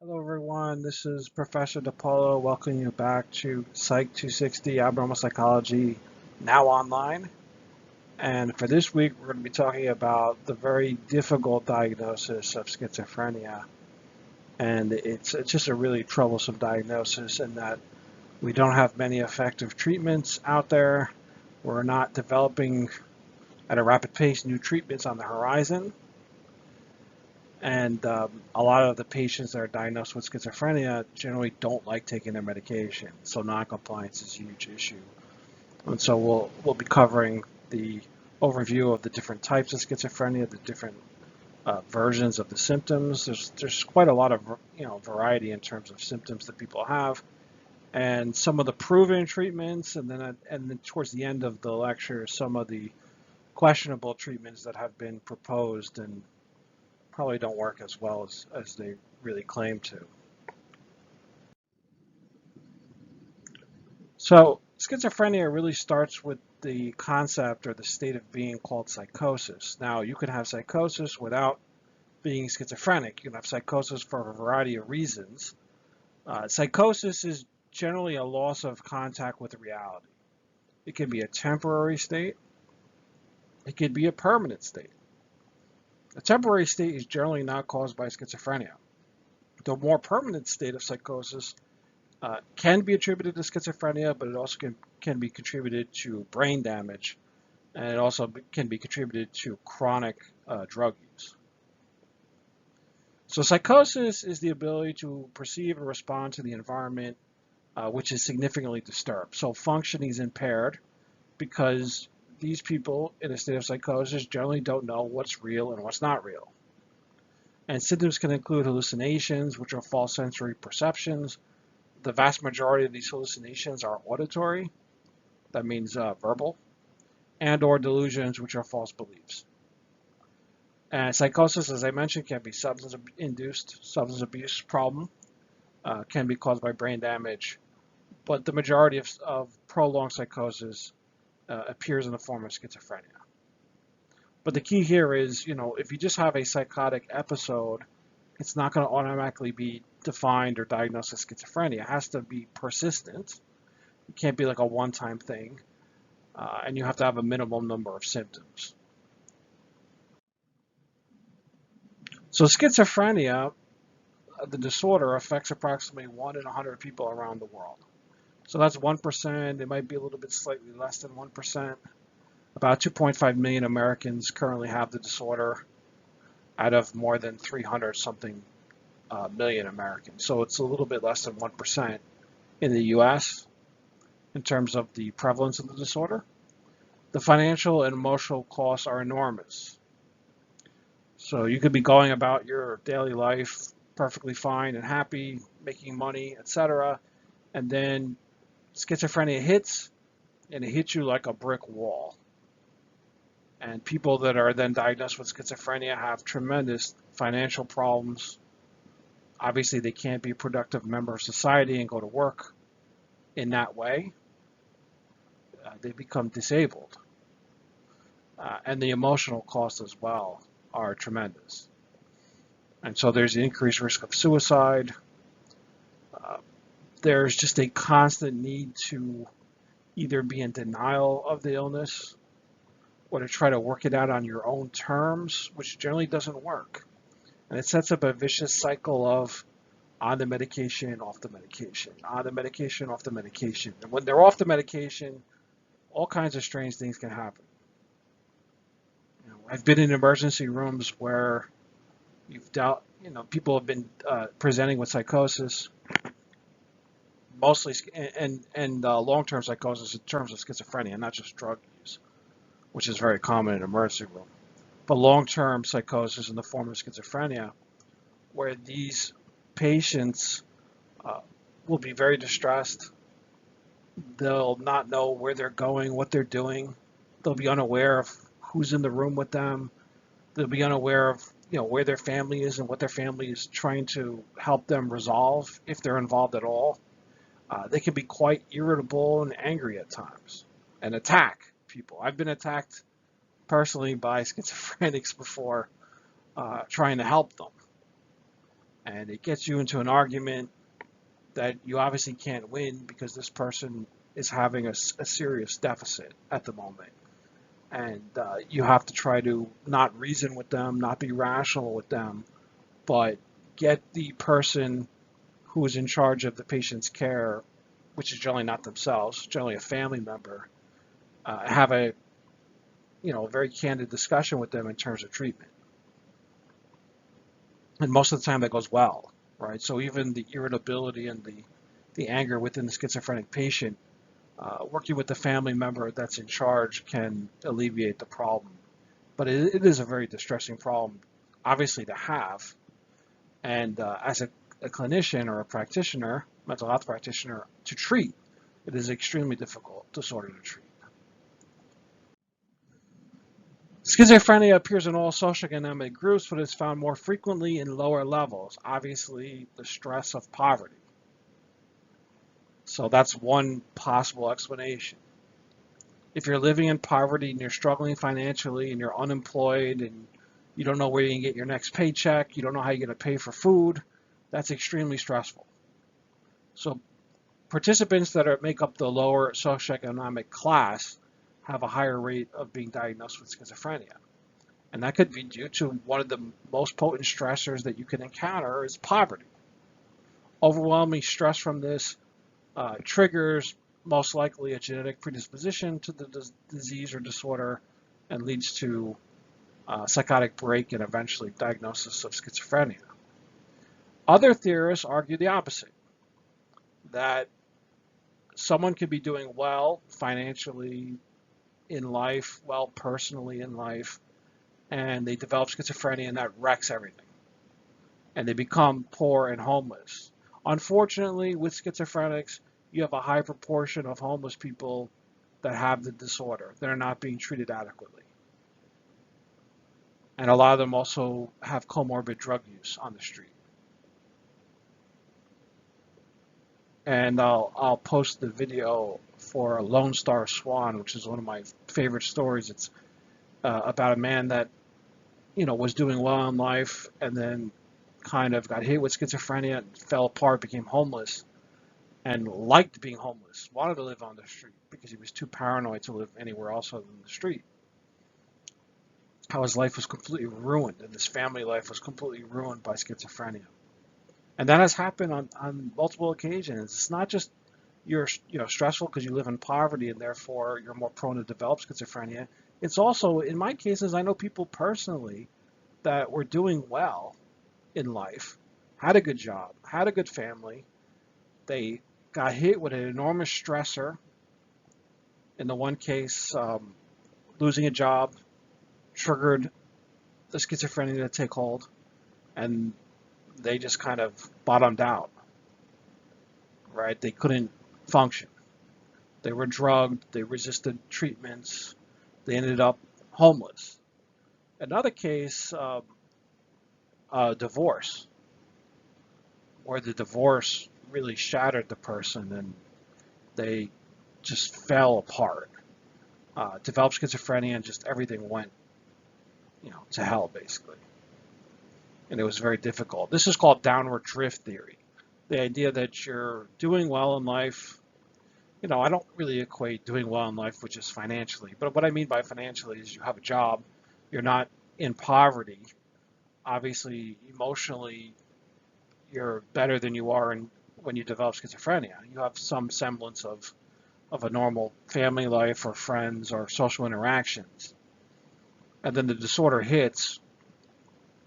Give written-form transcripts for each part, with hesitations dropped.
Hello everyone, this is Professor DePaulo welcoming you back to Psych 260 Abnormal Psychology, now online. And for this week, we're going to be talking about the very difficult diagnosis of schizophrenia. And it's just a really troublesome diagnosis in that we don't have many effective treatments out there. We're not developing at a rapid pace new treatments on the horizon. And a lot of the patients that are diagnosed with schizophrenia generally don't like taking their medication, so noncompliance is a huge issue. And so we'll be covering the overview of the different types of schizophrenia, the different versions of the symptoms. There's quite a lot of variety in terms of symptoms that people have, and some of the proven treatments, and then towards the end of the lecture, some of the questionable treatments that have been proposed and probably don't work as well as they really claim to. So schizophrenia really starts with the concept or the state of being called psychosis. Now, you can have psychosis without being schizophrenic. You can have psychosis for a variety of reasons. Psychosis is generally a loss of contact with reality. It can be a temporary state. It could be a permanent state. A temporary state is generally not caused by schizophrenia. The more permanent state of psychosis can be attributed to schizophrenia, but it also can be contributed to brain damage, and it also can be contributed to chronic drug use. So psychosis is the ability to perceive and respond to the environment which is significantly disturbed. So functioning is impaired because these people in a state of psychosis generally don't know what's real and what's not real. And symptoms can include hallucinations, which are false sensory perceptions. The vast majority of these hallucinations are auditory, that means verbal, and or delusions, which are false beliefs. And psychosis, as I mentioned, can be substance-induced substance abuse problem, can be caused by brain damage, but the majority of prolonged psychosis appears in the form of schizophrenia. But the key here is, if you just have a psychotic episode, it's not going to automatically be defined or diagnosed as schizophrenia. It has to be persistent. It can't be like a one-time thing, and you have to have a minimum number of symptoms. So schizophrenia, the disorder, affects approximately 1 in 100 people around the world. So that's 1%. It might be a little bit slightly less than 1%. About 2.5 million Americans currently have the disorder out of more than 300 something million Americans. So it's a little bit less than 1% in the US in terms of the prevalence of the disorder. The financial and emotional costs are enormous. So you could be going about your daily life perfectly fine and happy, making money, etc. And then schizophrenia hits, and it hits you like a brick wall. And people that are then diagnosed with schizophrenia have tremendous financial problems. Obviously, they can't be a productive member of society and go to work in that way. They become disabled. And the emotional costs as well are tremendous. And so there's an increased risk of suicide. There's just a constant need to either be in denial of the illness or to try to work it out on your own terms, which generally doesn't work. And it sets up a vicious cycle of on the medication, off the medication, on the medication, off the medication. And when they're off the medication, all kinds of strange things can happen. I've been in emergency rooms where people have been presenting with psychosis, mostly and long-term psychosis in terms of schizophrenia, not just drug use, which is very common in an emergency room, but long-term psychosis in the form of schizophrenia, where these patients will be very distressed. They'll not know where they're going, what they're doing. They'll be unaware of who's in the room with them. They'll be unaware of where their family is and what their family is trying to help them resolve, if they're involved at all. They can be quite irritable and angry at times and attack people. I've been attacked personally by schizophrenics before, trying to help them. and it gets you into an argument that you obviously can't win because this person is having a serious deficit at the moment. And you have to try to not reason with them, not be rational with them, but get the person who is in charge of the patient's care, which is generally not themselves, generally a family member, have a very candid discussion with them in terms of treatment. And most of the time that goes well, right? So even the irritability and the anger within the schizophrenic patient, working with the family member that's in charge can alleviate the problem. But it is a very distressing problem, obviously, to have. And as a clinician or a practitioner, mental health practitioner, to treat, it is extremely difficult disorder to treat. Schizophrenia appears in all socioeconomic groups, but is found more frequently in lower levels. Obviously, the stress of poverty. So that's one possible explanation. If you're living in poverty and you're struggling financially and you're unemployed and you don't know where you can get your next paycheck, you don't know how you're going to pay for food, that's extremely stressful. So participants that make up the lower socioeconomic class have a higher rate of being diagnosed with schizophrenia. And that could be due to one of the most potent stressors that you can encounter is poverty. Overwhelming stress from this triggers most likely a genetic predisposition to the disease or disorder and leads to psychotic break and eventually diagnosis of schizophrenia. Other theorists argue the opposite, that someone could be doing well financially in life, well personally in life, and they develop schizophrenia and that wrecks everything. And they become poor and homeless. Unfortunately, with schizophrenics, you have a high proportion of homeless people that have the disorder. They're not being treated adequately. And a lot of them also have comorbid drug use on the street. And I'll post the video for Lone Star Swan, which is one of my favorite stories. It's about a man that was doing well in life and then kind of got hit with schizophrenia, fell apart, became homeless, and liked being homeless, wanted to live on the street because he was too paranoid to live anywhere else other than the street. How his life was completely ruined, and his family life was completely ruined by schizophrenia. And that has happened on multiple occasions. It's not just you're stressful because you live in poverty and therefore you're more prone to develop schizophrenia. It's also, in my cases, I know people personally that were doing well in life, had a good job, had a good family. They got hit with an enormous stressor. In the one case, losing a job triggered the schizophrenia to take hold, and they just kind of bottomed out, right? They couldn't function. They were drugged, they resisted treatments, they ended up homeless. Another case, divorce, where the divorce really shattered the person and they just fell apart. Developed schizophrenia and just everything went, to hell basically. And it was very difficult. This is called downward drift theory. The idea that you're doing well in life. I don't really equate doing well in life with just financially, but what I mean by financially is you have a job, you're not in poverty. Obviously, emotionally, you're better than you are when you develop schizophrenia. You have some semblance of a normal family life or friends or social interactions. And then the disorder hits,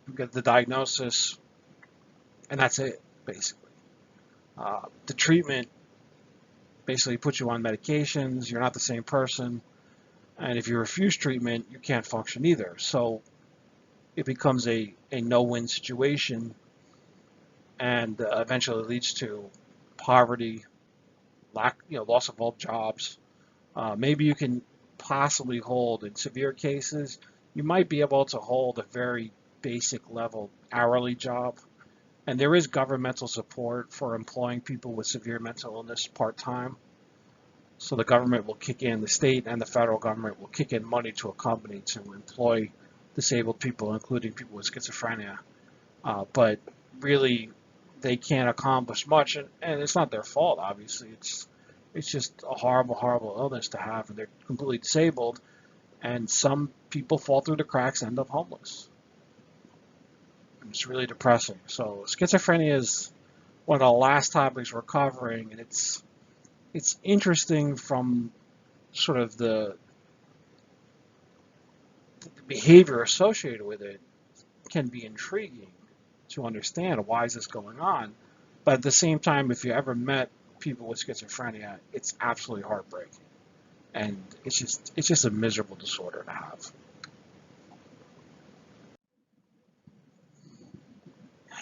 you get the diagnosis, and that's it, basically. The treatment basically puts you on medications, you're not the same person, and if you refuse treatment, you can't function either. So it becomes a no-win situation, and eventually leads to poverty, loss of all jobs. Maybe you can possibly hold, in severe cases, you might be able to hold a very basic level hourly job. And there is governmental support for employing people with severe mental illness part-time. So the government will kick in, the state and the federal government will kick in money to a company to employ disabled people, including people with schizophrenia. But really they can't accomplish much, and it's not their fault, obviously. It's just a horrible, horrible illness to have, and they're completely disabled, and some people fall through the cracks and end up homeless. And it's really depressing. So schizophrenia is one of the last topics we're covering, and it's interesting from sort of the behavior associated with it can be intriguing to understand why is this going on. But at the same time, if you ever met people with schizophrenia, it's absolutely heartbreaking. And it's just a miserable disorder to have.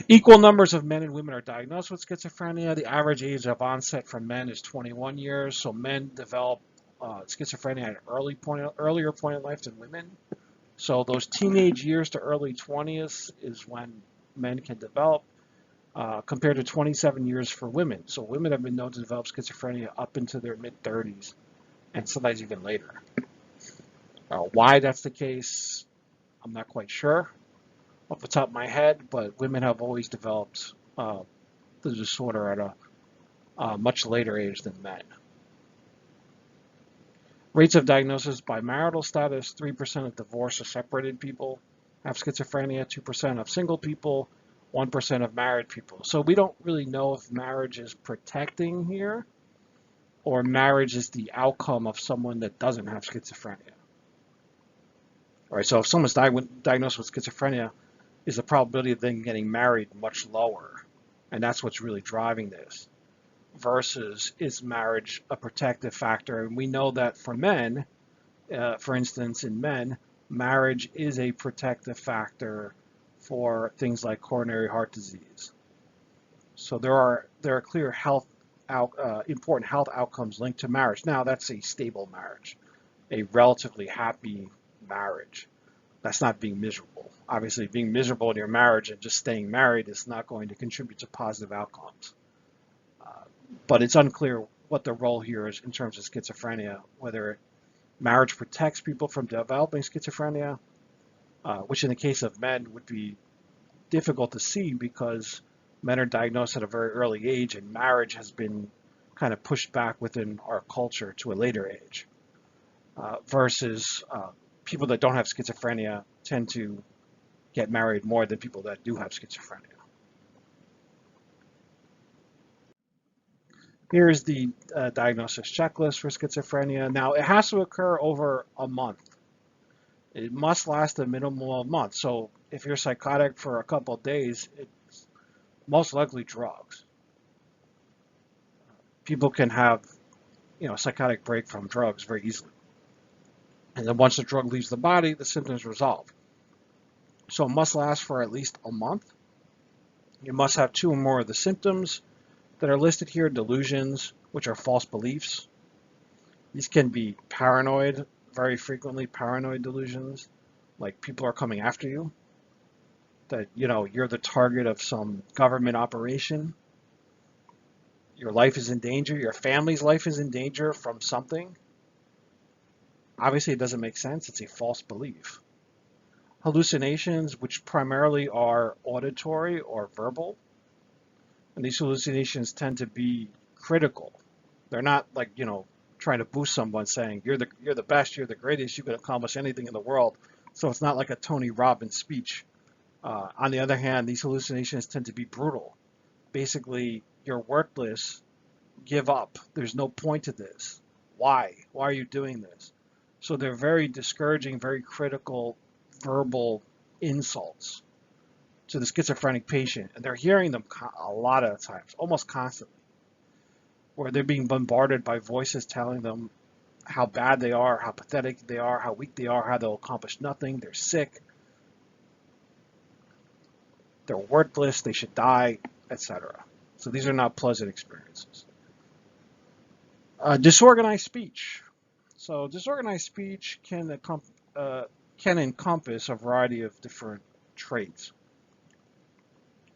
Equal numbers of men and women are diagnosed with schizophrenia. The average age of onset for men is 21 years. So men develop schizophrenia at an earlier point in life than women. So those teenage years to early 20s is when men can develop, compared to 27 years for women. So women have been known to develop schizophrenia up into their mid-30s, and sometimes even later. Why that's the case, I'm not quite sure off the top of my head, but women have always developed the disorder at a much later age than men. Rates of diagnosis by marital status: 3% of divorced or separated people have schizophrenia, 2% of single people, 1% of married people. So we don't really know if marriage is protecting here or marriage is the outcome of someone that doesn't have schizophrenia. All right, so if someone's diagnosed with schizophrenia, is the probability of them getting married much lower? And that's what's really driving this. Versus, is marriage a protective factor? And we know that for men, for instance, in men, marriage is a protective factor for things like coronary heart disease. So there are clear important health outcomes linked to marriage. Now, that's a stable marriage, a relatively happy marriage. That's not being miserable. Obviously, being miserable in your marriage and just staying married is not going to contribute to positive outcomes. But it's unclear what the role here is in terms of schizophrenia, whether marriage protects people from developing schizophrenia, which in the case of men would be difficult to see because men are diagnosed at a very early age and marriage has been kind of pushed back within our culture to a later age, versus people that don't have schizophrenia tend to get married more than people that do have schizophrenia. Here's the diagnosis checklist for schizophrenia. Now, it has to occur over a month. It must last a minimum of a month. So if you're psychotic for a couple of days, it's most likely drugs. People can have, a psychotic break from drugs very easily. And then once the drug leaves the body, the symptoms resolve. So it must last for at least a month. You must have 2 or more of the symptoms that are listed here: delusions, which are false beliefs. These can be paranoid, very frequently paranoid delusions, like people are coming after you, that you're the target of some government operation, your life is in danger, your family's life is in danger from something. Obviously, it doesn't make sense. It's a false belief. Hallucinations, which primarily are auditory or verbal. And these hallucinations tend to be critical. They're not like, trying to boost someone saying, you're the best, you're the greatest, you can accomplish anything in the world. So it's not like a Tony Robbins speech. On the other hand, these hallucinations tend to be brutal. Basically, you're worthless, give up. There's no point to this. Why? Why are you doing this? So they're very discouraging, very critical verbal insults to the schizophrenic patient, and they're hearing them a lot of times, almost constantly, where they're being bombarded by voices telling them how bad they are, how pathetic they are, how weak they are, how they'll accomplish nothing, they're sick, they're worthless, they should die, etc. So these are not pleasant experiences. Disorganized speech. So disorganized speech can encompass a variety of different traits.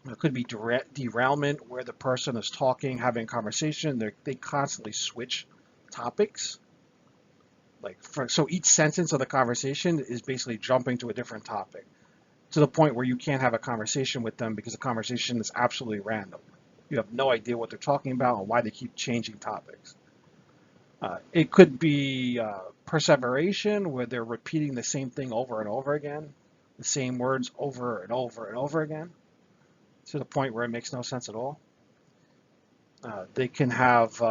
It could be derailment, where the person is talking, having a conversation, they constantly switch topics. So each sentence of the conversation is basically jumping to a different topic. to the point where you can't have a conversation with them because the conversation is absolutely random. You have no idea what they're talking about and why they keep changing topics. It could be perseveration, where they're repeating the same thing over and over again, the same words over and over and over again, to the point where it makes no sense at all. They can have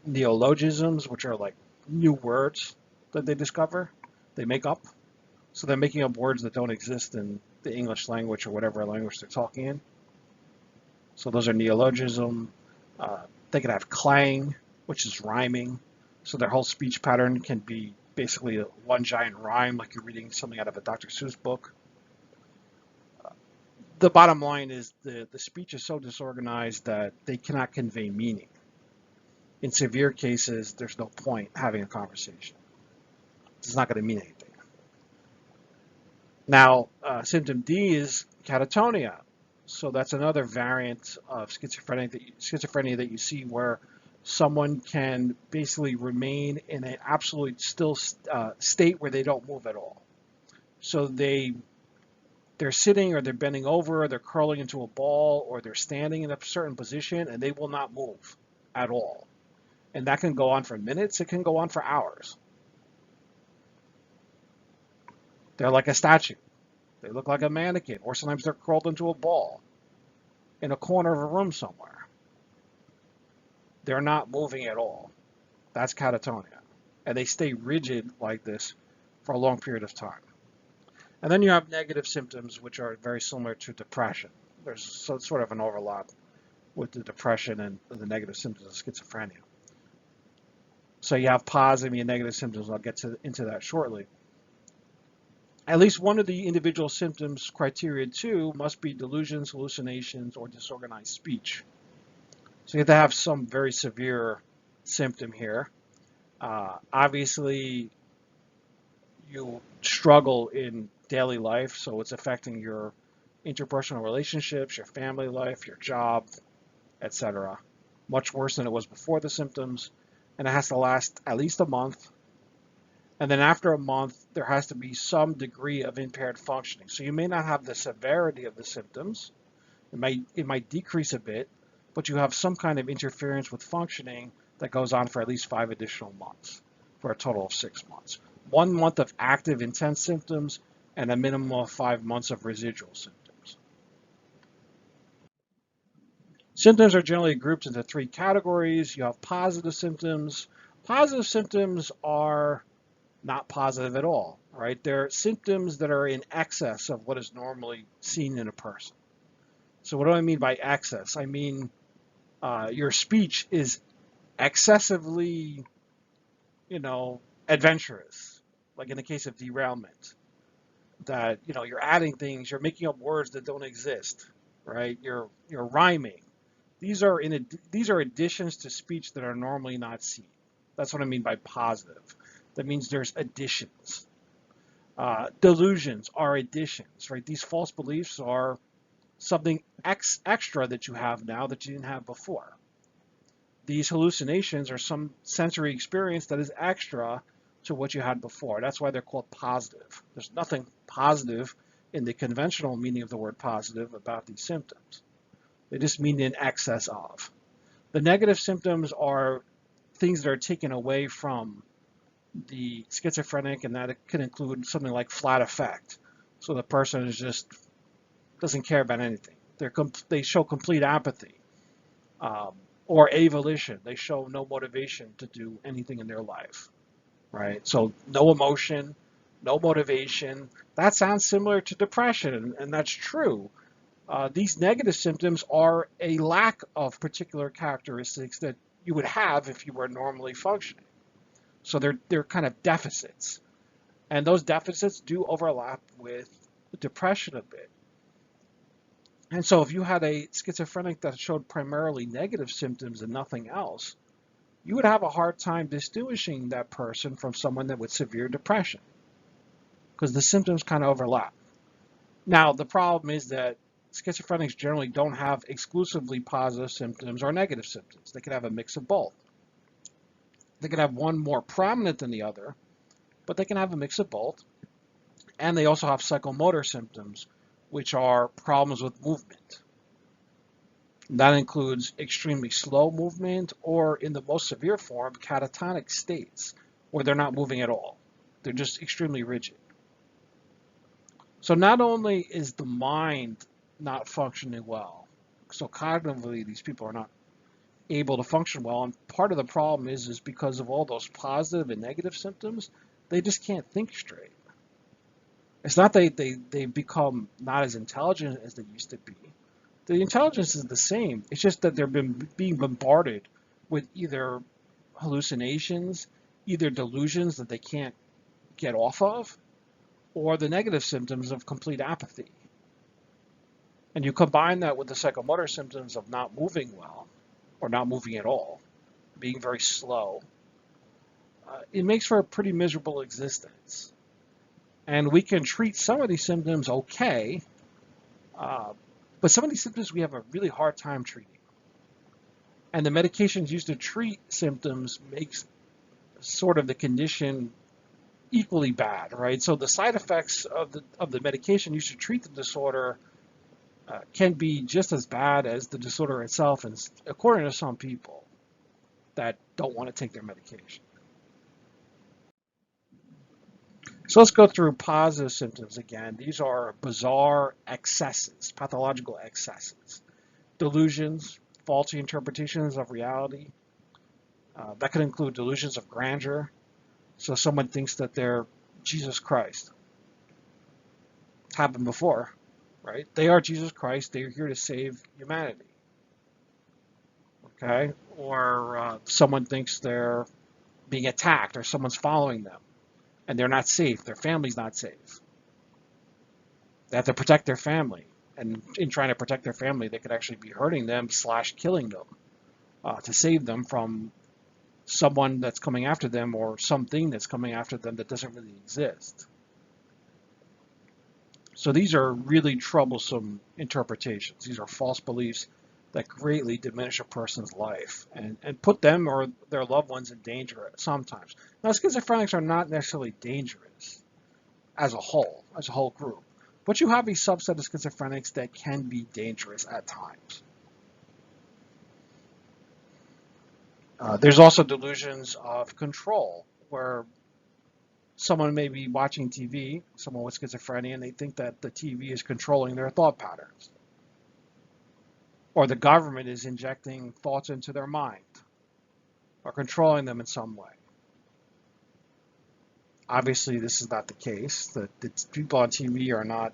neologisms, which are like new words that they discover, they make up. So they're making up words that don't exist in the English language or whatever language they're talking in. So those are neologism. They can have clang, which is rhyming. So their whole speech pattern can be basically one giant rhyme, like you're reading something out of a Dr. Seuss book. The bottom line is the speech is so disorganized that they cannot convey meaning. In severe cases, there's no point having a conversation. It's not going to mean anything. Now, symptom D is catatonia. So that's another variant of schizophrenia that you see, where someone can basically remain in an absolute still state where they don't move at all. So they're sitting, or they're bending over, or they're curling into a ball, or they're standing in a certain position, and they will not move at all. And that can go on for minutes. It can go on for hours. They're like a statue. They look like a mannequin, or sometimes they're curled into a ball in a corner of a room somewhere. They're not moving at all. That's catatonia. And they stay rigid like this for a long period of time. And then you have negative symptoms, which are very similar to depression. There's sort of an overlap with the depression and the negative symptoms of schizophrenia. So you have positive and negative symptoms. I'll get into that shortly. At least one of the individual symptoms criteria 2 must be delusions, hallucinations, or disorganized speech. So you have to have some very severe symptom here. Obviously, you struggle in daily life, so it's affecting your interpersonal relationships, your family life, your job, etc. Much worse than it was before the symptoms, and it has to last at least a month. And then after a month, there has to be some degree of impaired functioning. So you may not have the severity of the symptoms. It might decrease a bit, but you have some kind of interference with functioning that goes on for at least 5 additional months, for a total of 6 months. 1 month of active, intense symptoms, and a minimum of 5 months of residual symptoms. Symptoms are generally grouped into 3 categories. You have positive symptoms. Positive symptoms are not positive at all, right? They're symptoms that are in excess of what is normally seen in a person. So what do I mean by excess? I mean your speech is excessively, adventurous, like in the case of derailment, that, you're adding things, you're making up words that don't exist, right? You're rhyming. These are additions to speech that are normally not seen. That's what I mean by positive. That means there's additions. Delusions are additions, right? These false beliefs are something extra that you have now that you didn't have before. These hallucinations are some sensory experience that is extra to what you had before. That's why they're called positive. There's nothing positive in the conventional meaning of the word positive about these symptoms. They just mean in excess of. The negative symptoms are things that are taken away from the schizophrenic, and that it can include something like flat affect. So the person is just doesn't care about anything. They show complete apathy, or avolition. They show no motivation to do anything in their life, right? So no emotion, no motivation. That sounds similar to depression, and that's true. These negative symptoms are a lack of particular characteristics that you would have if you were normally functioning. So they're kind of deficits. And those deficits do overlap with depression a bit. And so if you had a schizophrenic that showed primarily negative symptoms and nothing else, you would have a hard time distinguishing that person from someone that with severe depression, because the symptoms kind of overlap. Now, the problem is that schizophrenics generally don't have exclusively positive symptoms or negative symptoms. They can have a mix of both. They can have one more prominent than the other, but they can have a mix of both. And they also have psychomotor symptoms, which are problems with movement. That includes extremely slow movement, or in the most severe form, catatonic states, where they're not moving at all. They're just extremely rigid. So not only is the mind not functioning well, so cognitively these people are not able to function well, and part of the problem is because of all those positive and negative symptoms, they just can't think straight. It's not that they become not as intelligent as they used to be. The intelligence is the same. It's just that they're being bombarded with either hallucinations, either delusions that they can't get off of, or the negative symptoms of complete apathy. And you combine that with the psychomotor symptoms of not moving well, or not moving at all, being very slow, it makes for a pretty miserable existence. And we can treat some of these symptoms okay, but some of these symptoms we have a really hard time treating. And the medications used to treat symptoms makes sort of the condition equally bad, right? So the side effects of the medication used to treat the disorder can be just as bad as the disorder itself, and according to some people that don't want to take their medication. So let's go through positive symptoms again. These are bizarre excesses, pathological excesses, delusions, faulty interpretations of reality. That could include delusions of grandeur. So someone thinks that they're Jesus Christ. It's happened before, right? They are Jesus Christ. They're here to save humanity. Okay? Or someone thinks they're being attacked, or someone's following them, and they're not safe. Their family's not safe. They have to protect their family. And in trying to protect their family, they could actually be hurting them / killing them to save them from someone that's coming after them, or something that's coming after them that doesn't really exist. So these are really troublesome interpretations. These are false beliefs that greatly diminish a person's life and put them or their loved ones in danger sometimes. Now, schizophrenics are not necessarily dangerous as a whole group, but you have a subset of schizophrenics that can be dangerous at times. There's also delusions of control, where someone may be watching TV, someone with schizophrenia, and they think that the TV is controlling their thought patterns. Or the government is injecting thoughts into their mind, or controlling them in some way. Obviously, this is not the case. The people on TV are not,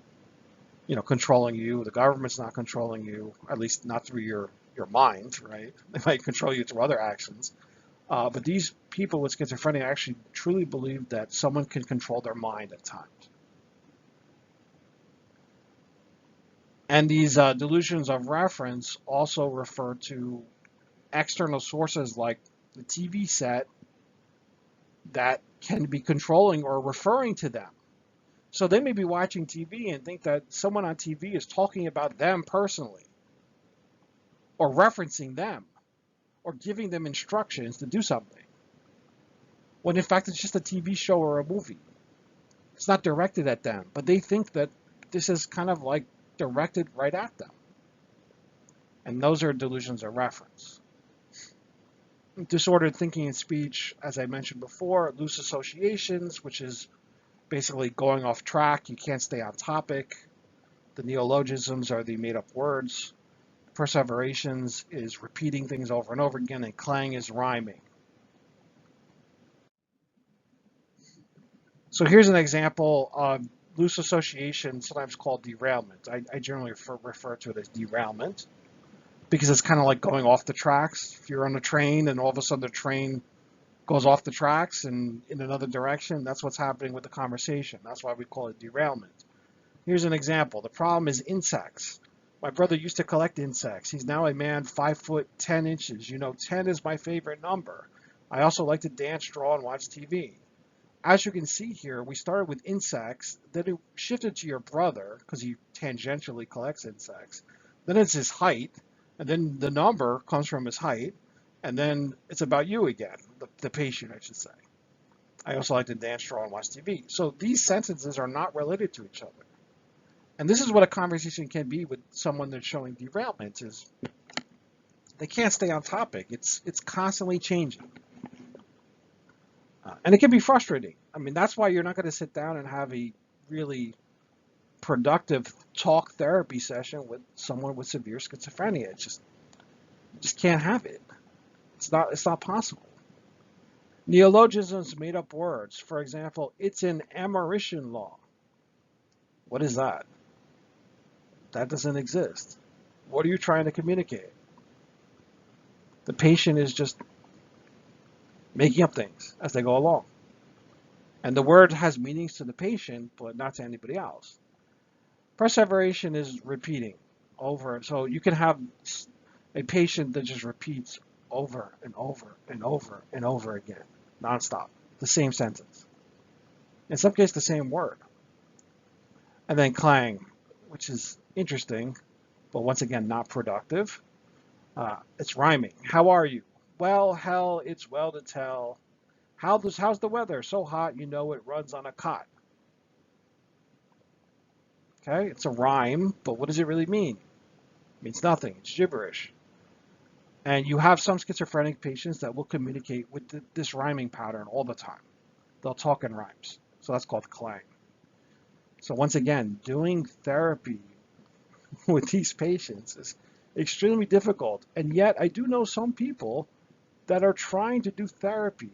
controlling you. The government's not controlling you, at least not through your mind, right? They might control you through other actions. But these people with schizophrenia actually truly believe that someone can control their mind at times. And these delusions of reference also refer to external sources like the TV set that can be controlling or referring to them. So they may be watching TV and think that someone on TV is talking about them personally, or referencing them, or giving them instructions to do something, when in fact it's just a TV show or a movie. It's not directed at them, but they think that this is kind of like directed right at them. And those are delusions of reference. Disordered thinking and speech, as I mentioned before, loose associations, which is basically going off track. You can't stay on topic. The neologisms are the made-up words. Perseverations is repeating things over and over again, and clang is rhyming. So here's an example of loose association, sometimes called derailment. I generally refer to it as derailment, because it's kind of like going off the tracks. If you're on a train and all of a sudden the train goes off the tracks and in another direction, that's what's happening with the conversation. That's why we call it derailment. Here's an example. The problem is insects. My brother used to collect insects. He's now a man 5 foot 10 inches. 10 is my favorite number. I also like to dance, draw, and watch TV. As you can see here, we started with insects, then it shifted to your brother because he tangentially collects insects. Then it's his height, and then the number comes from his height, and then it's about you again, the patient, I should say. I also like to dance, draw, and watch TV. So these sentences are not related to each other. And this is what a conversation can be with someone that's showing derailment is they can't stay on topic. It's constantly changing. And it can be frustrating. I mean, that's why you're not going to sit down and have a really productive talk therapy session with someone with severe schizophrenia. It's just can't have it. It's not possible. Neologisms, made up words. For example, it's an American law. What is that? That doesn't exist. What are you trying to communicate? The patient is just making up things as they go along. And the word has meanings to the patient, but not to anybody else. Perseveration is repeating over. So you can have a patient that just repeats over and over and over and over again, nonstop, the same sentence. In some cases, the same word. And then clang, which is interesting, but once again, not productive. It's rhyming. How are you? Well, hell, it's well to tell. How's the weather? So hot, you know it runs on a cot. Okay, it's a rhyme, but what does it really mean? It means nothing. It's gibberish. And you have some schizophrenic patients that will communicate with this rhyming pattern all the time. They'll talk in rhymes. So that's called clang. So once again, doing therapy with these patients is extremely difficult. And yet I do know some people that are trying to do therapy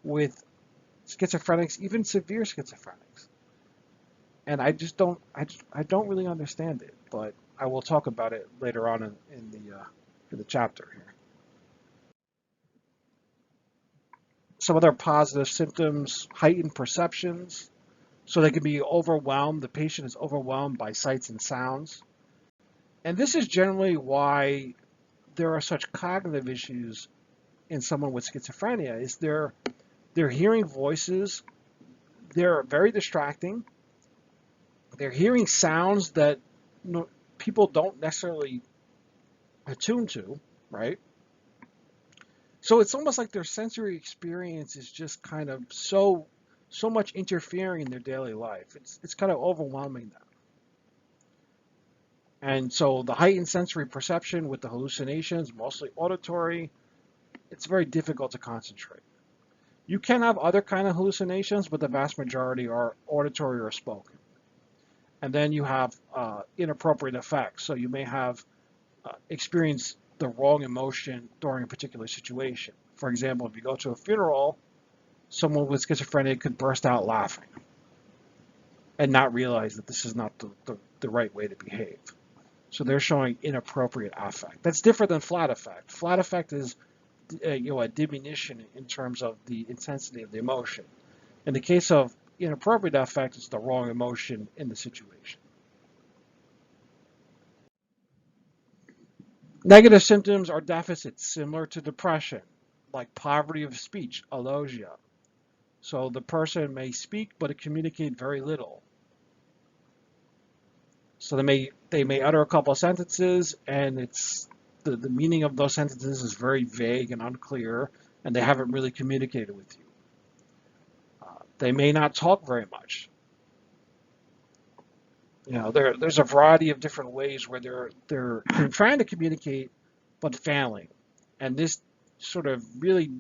with schizophrenics, even severe schizophrenics. And I don't really understand it, but I will talk about it later on in the chapter here. Some other positive symptoms, heightened perceptions. So they can be overwhelmed. The patient is overwhelmed by sights and sounds. And this is generally why there are such cognitive issues in someone with schizophrenia, is they're hearing voices, they're very distracting, they're hearing sounds that people don't necessarily attune to, right? So it's almost like their sensory experience is just kind of so much interfering in their daily life. It's kind of overwhelming them. And so the heightened sensory perception with the hallucinations, mostly auditory, it's very difficult to concentrate. You can have other kind of hallucinations, but the vast majority are auditory or spoken. And then you have inappropriate effects. So you may have experienced the wrong emotion during a particular situation. For example, if you go to a funeral, someone with schizophrenia could burst out laughing and not realize that this is not the right way to behave. So they're showing inappropriate affect. That's different than flat affect. Flat affect is a diminution in terms of the intensity of the emotion. In the case of inappropriate affect, it's the wrong emotion in the situation. Negative symptoms are deficits similar to depression, like poverty of speech, alogia. So the person may speak, but communicate very little. So they may utter a couple of sentences, and it's the meaning of those sentences is very vague and unclear, and they haven't really communicated with you. They may not talk very much. There's a variety of different ways where they're trying to communicate but failing, and this sort of really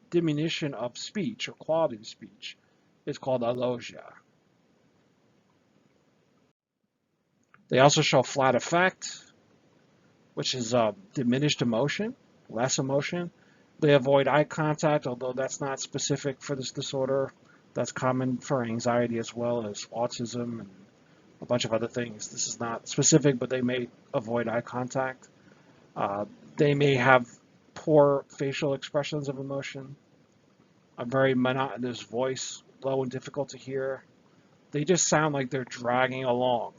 diminution of speech or quality of speech is called alogia. They also show flat affect, which is diminished emotion, less emotion. They avoid eye contact, although that's not specific for this disorder. That's common for anxiety as well as autism and a bunch of other things. This is not specific, but they may avoid eye contact. They may have poor facial expressions of emotion, a very monotonous voice, low and difficult to hear. They just sound like they're dragging along.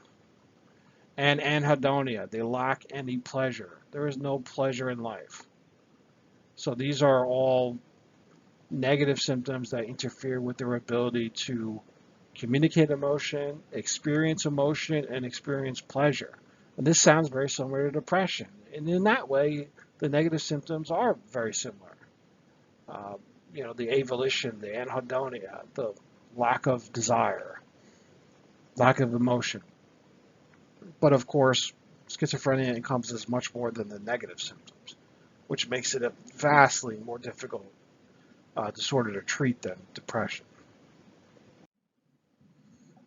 And anhedonia, they lack any pleasure. There is no pleasure in life. So these are all negative symptoms that interfere with their ability to communicate emotion, and experience pleasure. And this sounds very similar to depression. And in that way, the negative symptoms are very similar. The avolition, the anhedonia, the lack of desire, lack of emotion. But of course, schizophrenia encompasses much more than the negative symptoms, which makes it a vastly more difficult disorder to treat than depression.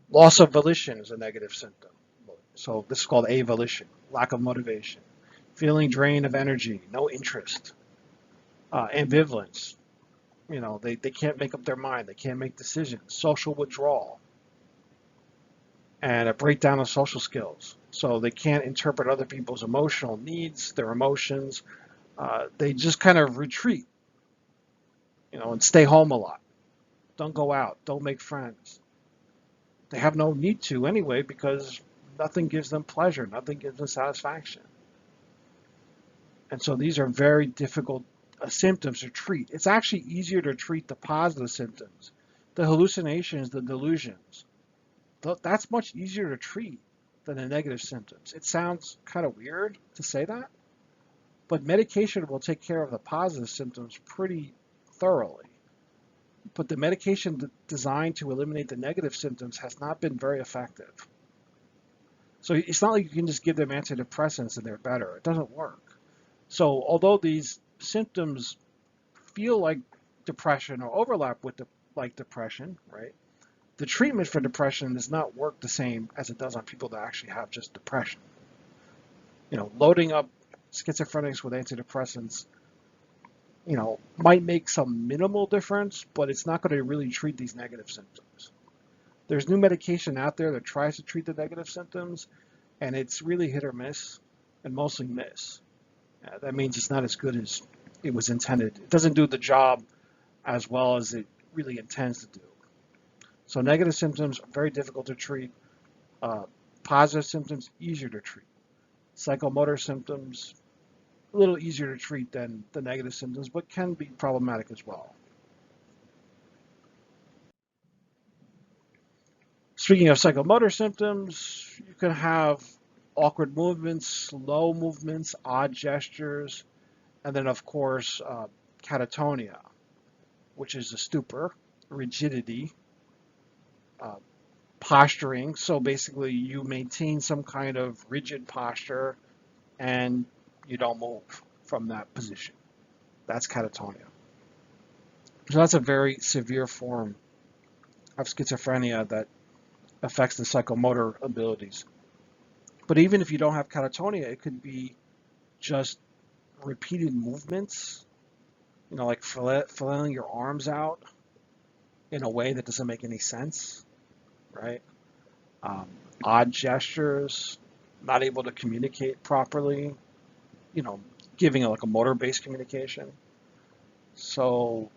Loss of volition is a negative symptom. So this is called avolition, lack of motivation, feeling drained of energy, no interest, ambivalence. They can't make up their mind. They can't make decisions, social withdrawal, and a breakdown of social skills. So they can't interpret other people's emotional needs, their emotions. They just kind of retreat, and stay home a lot. Don't go out. Don't make friends. They have no need to anyway because nothing gives them pleasure. Nothing gives them satisfaction. And so these are very difficult symptoms to treat. It's actually easier to treat the positive symptoms, the hallucinations, the delusions. That's much easier to treat than the negative symptoms. It sounds kind of weird to say that, but medication will take care of the positive symptoms pretty thoroughly. But the medication designed to eliminate the negative symptoms has not been very effective. So it's not like you can just give them antidepressants and they're better. It doesn't work. So although these symptoms feel like depression or overlap with like depression, right? The treatment for depression does not work the same as it does on people that actually have just depression. Loading up schizophrenics with antidepressants, might make some minimal difference, but it's not going to really treat these negative symptoms. There's new medication out there that tries to treat the negative symptoms, and it's really hit or miss, and mostly miss. That means it's not as good as it was intended. It doesn't do the job as well as it really intends to do. So negative symptoms are very difficult to treat. Positive symptoms, easier to treat. Psychomotor symptoms, a little easier to treat than the negative symptoms, but can be problematic as well. Speaking of psychomotor symptoms, you can have awkward movements, slow movements, odd gestures, and then of course catatonia, which is a stupor, rigidity, uh, posturing. So basically you maintain some kind of rigid posture and you don't move from that position. That's catatonia. So that's a very severe form of schizophrenia that affects the psychomotor abilities. But even if you don't have catatonia, it could be just repeated movements, like flailing your arms out in a way that doesn't make any sense, right? Um, Odd gestures, not able to communicate properly, you know, giving like a motor-based communication. So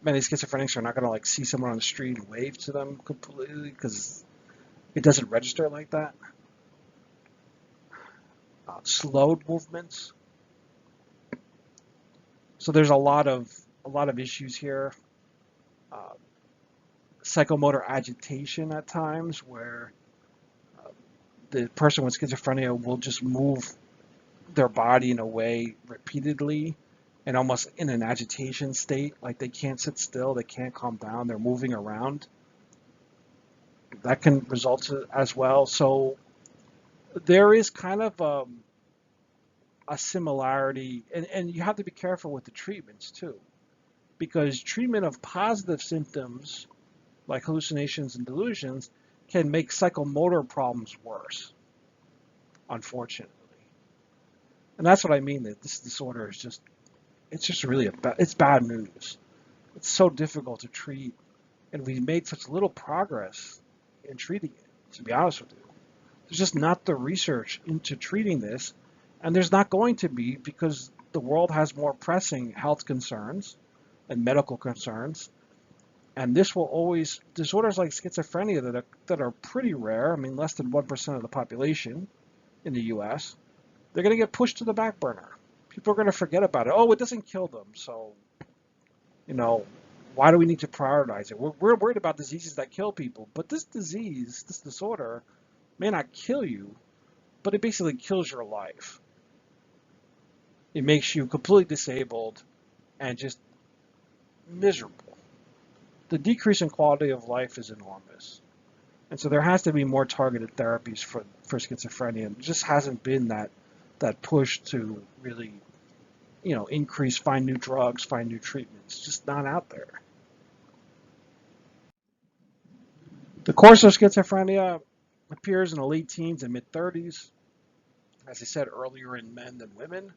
many schizophrenics are not going to like see someone on the street and wave to them completely because it doesn't register like that. Slowed movements. So there's a lot of issues here. Uh, Psychomotor agitation at times where the person with schizophrenia will just move their body in a way repeatedly and almost in an agitation state, like they can't sit still, they can't calm down, they're moving around. That can result as well. So there is kind of a similarity, and you have to be careful with the treatments too, because treatment of positive symptoms like hallucinations and delusions can make psychomotor problems worse, unfortunately. And that's what I mean, that this disorder is just, it's just really it's bad news. It's so difficult to treat, and we've made such little progress in treating it, to be honest with you. There's just not the research into treating this, and there's not going to be because the world has more pressing health concerns and medical concerns. And this will always, disorders like schizophrenia that are pretty rare, I mean less than 1% of the population in the US, they're going to get pushed to the back burner. People are going to forget about it. Oh, it doesn't kill them, so, you know, why do we need to prioritize it? We're worried about diseases that kill people, but this disease, this disorder, may not kill you, but it basically kills your life. It makes you completely disabled and just miserable. The decrease in quality of life is enormous. And so there has to be more targeted therapies for schizophrenia. There just hasn't been that push to really, increase, find new drugs, find new treatments. It's just not out there. The course of schizophrenia appears in the late teens and mid 30s, as I said earlier, in men than women.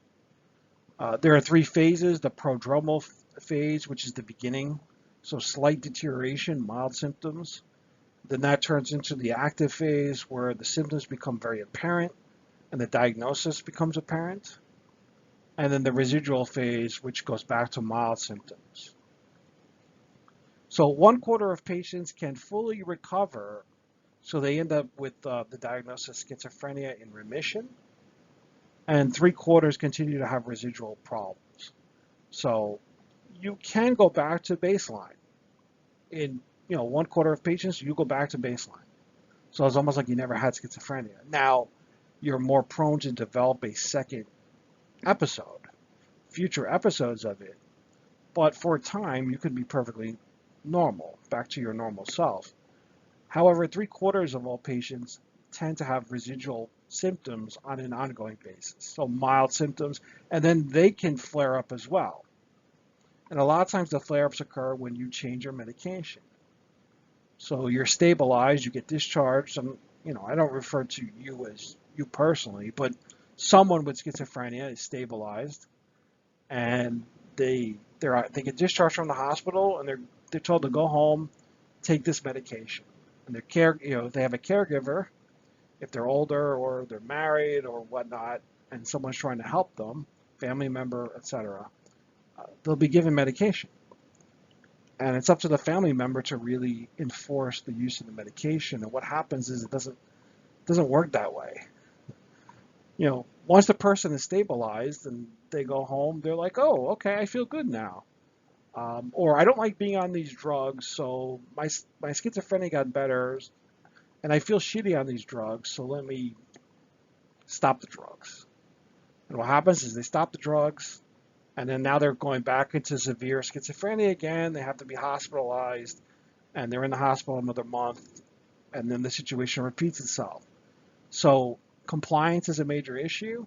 There are three phases: the prodromal phase, which is the beginning, so slight deterioration, mild symptoms. Then that turns into the active phase, where the symptoms become very apparent and the diagnosis becomes apparent. And then the residual phase, which goes back to mild symptoms. So 1/4 of patients can fully recover, so they end up with the diagnosis of schizophrenia in remission, and 3/4 continue to have residual problems. So you can go back to baseline. In 1/4 of patients, you go back to baseline. So it's almost like you never had schizophrenia. Now, you're more prone to develop a second episode, future episodes of it, but for a time, you could be perfectly normal, back to your normal self. However, 3/4 of all patients tend to have residual symptoms on an ongoing basis, so mild symptoms, and then they can flare up as well. And a lot of times the flare-ups occur when you change your medication. So you're stabilized, you get discharged, and I don't refer to you as you personally, but someone with schizophrenia is stabilized, and they get discharged from the hospital, and they're told to go home, take this medication. And if they have a caregiver, if they're older or they're married or whatnot, and someone's trying to help them, family member, etc., they'll be given medication. And it's up to the family member to really enforce the use of the medication. And what happens is it doesn't work that way. Once the person is stabilized and they go home, they're like, oh, okay, I feel good now. Or I don't like being on these drugs, so my schizophrenia got better, and I feel shitty on these drugs, so let me stop the drugs. And what happens is they stop the drugs, and then now they're going back into severe schizophrenia again. They have to be hospitalized, and they're in the hospital another month, and then the situation repeats itself. So compliance is a major issue,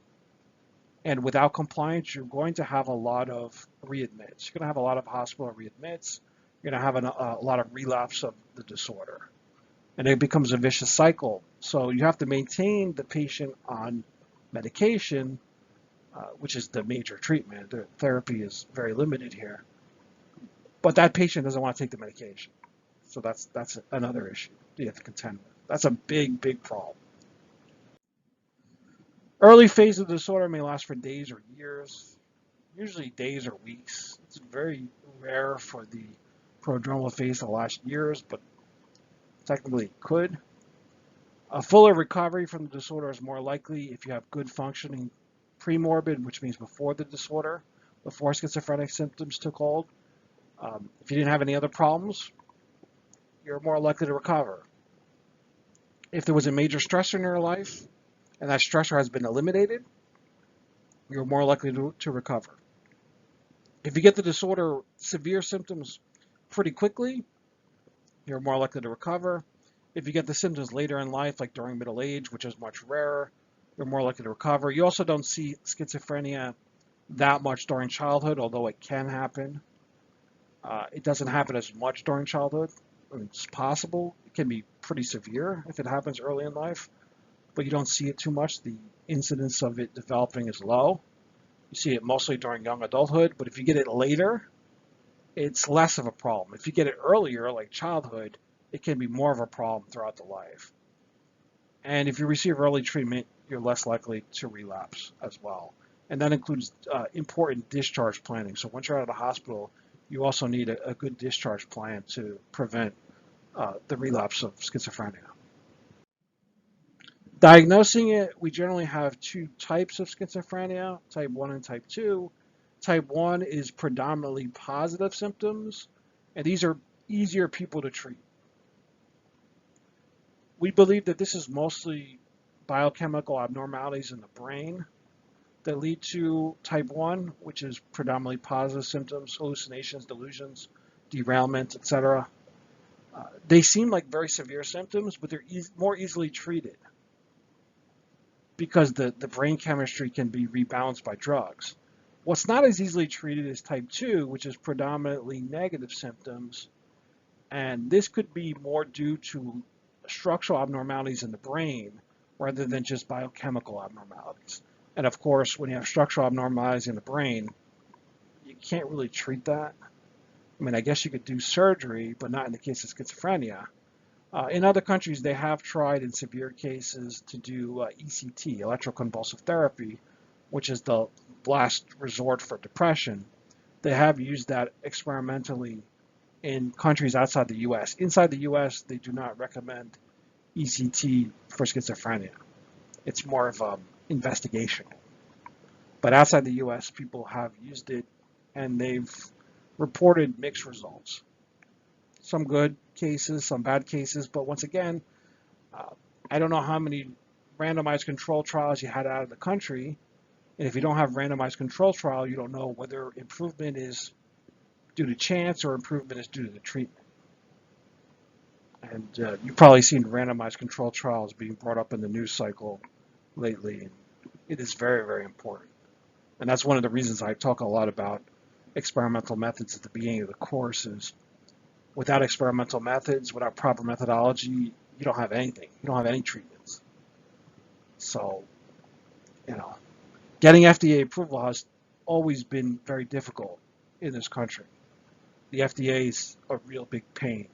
and without compliance, you're going to have a lot of readmits. You're going to have a lot of hospital readmits. You're going to have a lot of relapse of the disorder, and it becomes a vicious cycle. So you have to maintain the patient on medication, which is the major treatment. The therapy is very limited here, but that patient doesn't want to take the medication. So that's another issue you have to contend with. That's a big problem. Early phase of the disorder may last for days or years, usually days or weeks. It's very rare for the prodromal phase to last years, but technically it could. A fuller recovery from the disorder is more likely if you have good functioning premorbid, which means before the disorder, before schizophrenic symptoms took hold. If you didn't have any other problems, you're more likely to recover. If there was a major stressor in your life, and that stressor has been eliminated, you're more likely to recover. If you get the disorder, severe symptoms pretty quickly, you're more likely to recover. If you get the symptoms later in life, like during middle age, which is much rarer, you're more likely to recover. You also don't see schizophrenia that much during childhood, although it can happen. It doesn't happen as much during childhood. It's possible. It can be pretty severe if it happens early in life, but you don't see it too much. The incidence of it developing is low. You see it mostly during young adulthood, but if you get it later, it's less of a problem. If you get it earlier, like childhood, it can be more of a problem throughout the life. And if you receive early treatment, you're less likely to relapse as well. And that includes important discharge planning. So once you're out of the hospital, you also need a good discharge plan to prevent the relapse of schizophrenia. Diagnosing it, we generally have two types of schizophrenia, type 1 and type 2. Type 1 is predominantly positive symptoms, and these are easier people to treat. We believe that this is mostly biochemical abnormalities in the brain that lead to type 1, which is predominantly positive symptoms, hallucinations, delusions, derailment, etc. They seem like very severe symptoms, but they're more easily treated because the brain chemistry can be rebalanced by drugs. What's not as easily treated is type 2, which is predominantly negative symptoms, and this could be more due to structural abnormalities in the brain rather than just biochemical abnormalities. And of course, when you have structural abnormalities in the brain, you can't really treat that. I mean, I guess you could do surgery, but not in the case of schizophrenia. In other countries, they have tried in severe cases to do ECT, electroconvulsive therapy, which is the last resort for depression. They have used that experimentally in countries outside the US. Inside the US, they do not recommend ECT for schizophrenia. It's more of an investigation. But outside the US, people have used it and they've reported mixed results. Some good cases, some bad cases, but once again, I don't know how many randomized control trials you had out of the country. And if you don't have randomized control trial, you don't know whether improvement is due to chance or improvement is due to the treatment. And you've probably seen randomized control trials being brought up in the news cycle lately. And it is very, very important. And that's one of the reasons I talk a lot about experimental methods at the beginning of the course is without experimental methods, without proper methodology, you don't have anything. You don't have any treatments. So, getting FDA approval has always been very difficult in this country. The FDA is a real big pain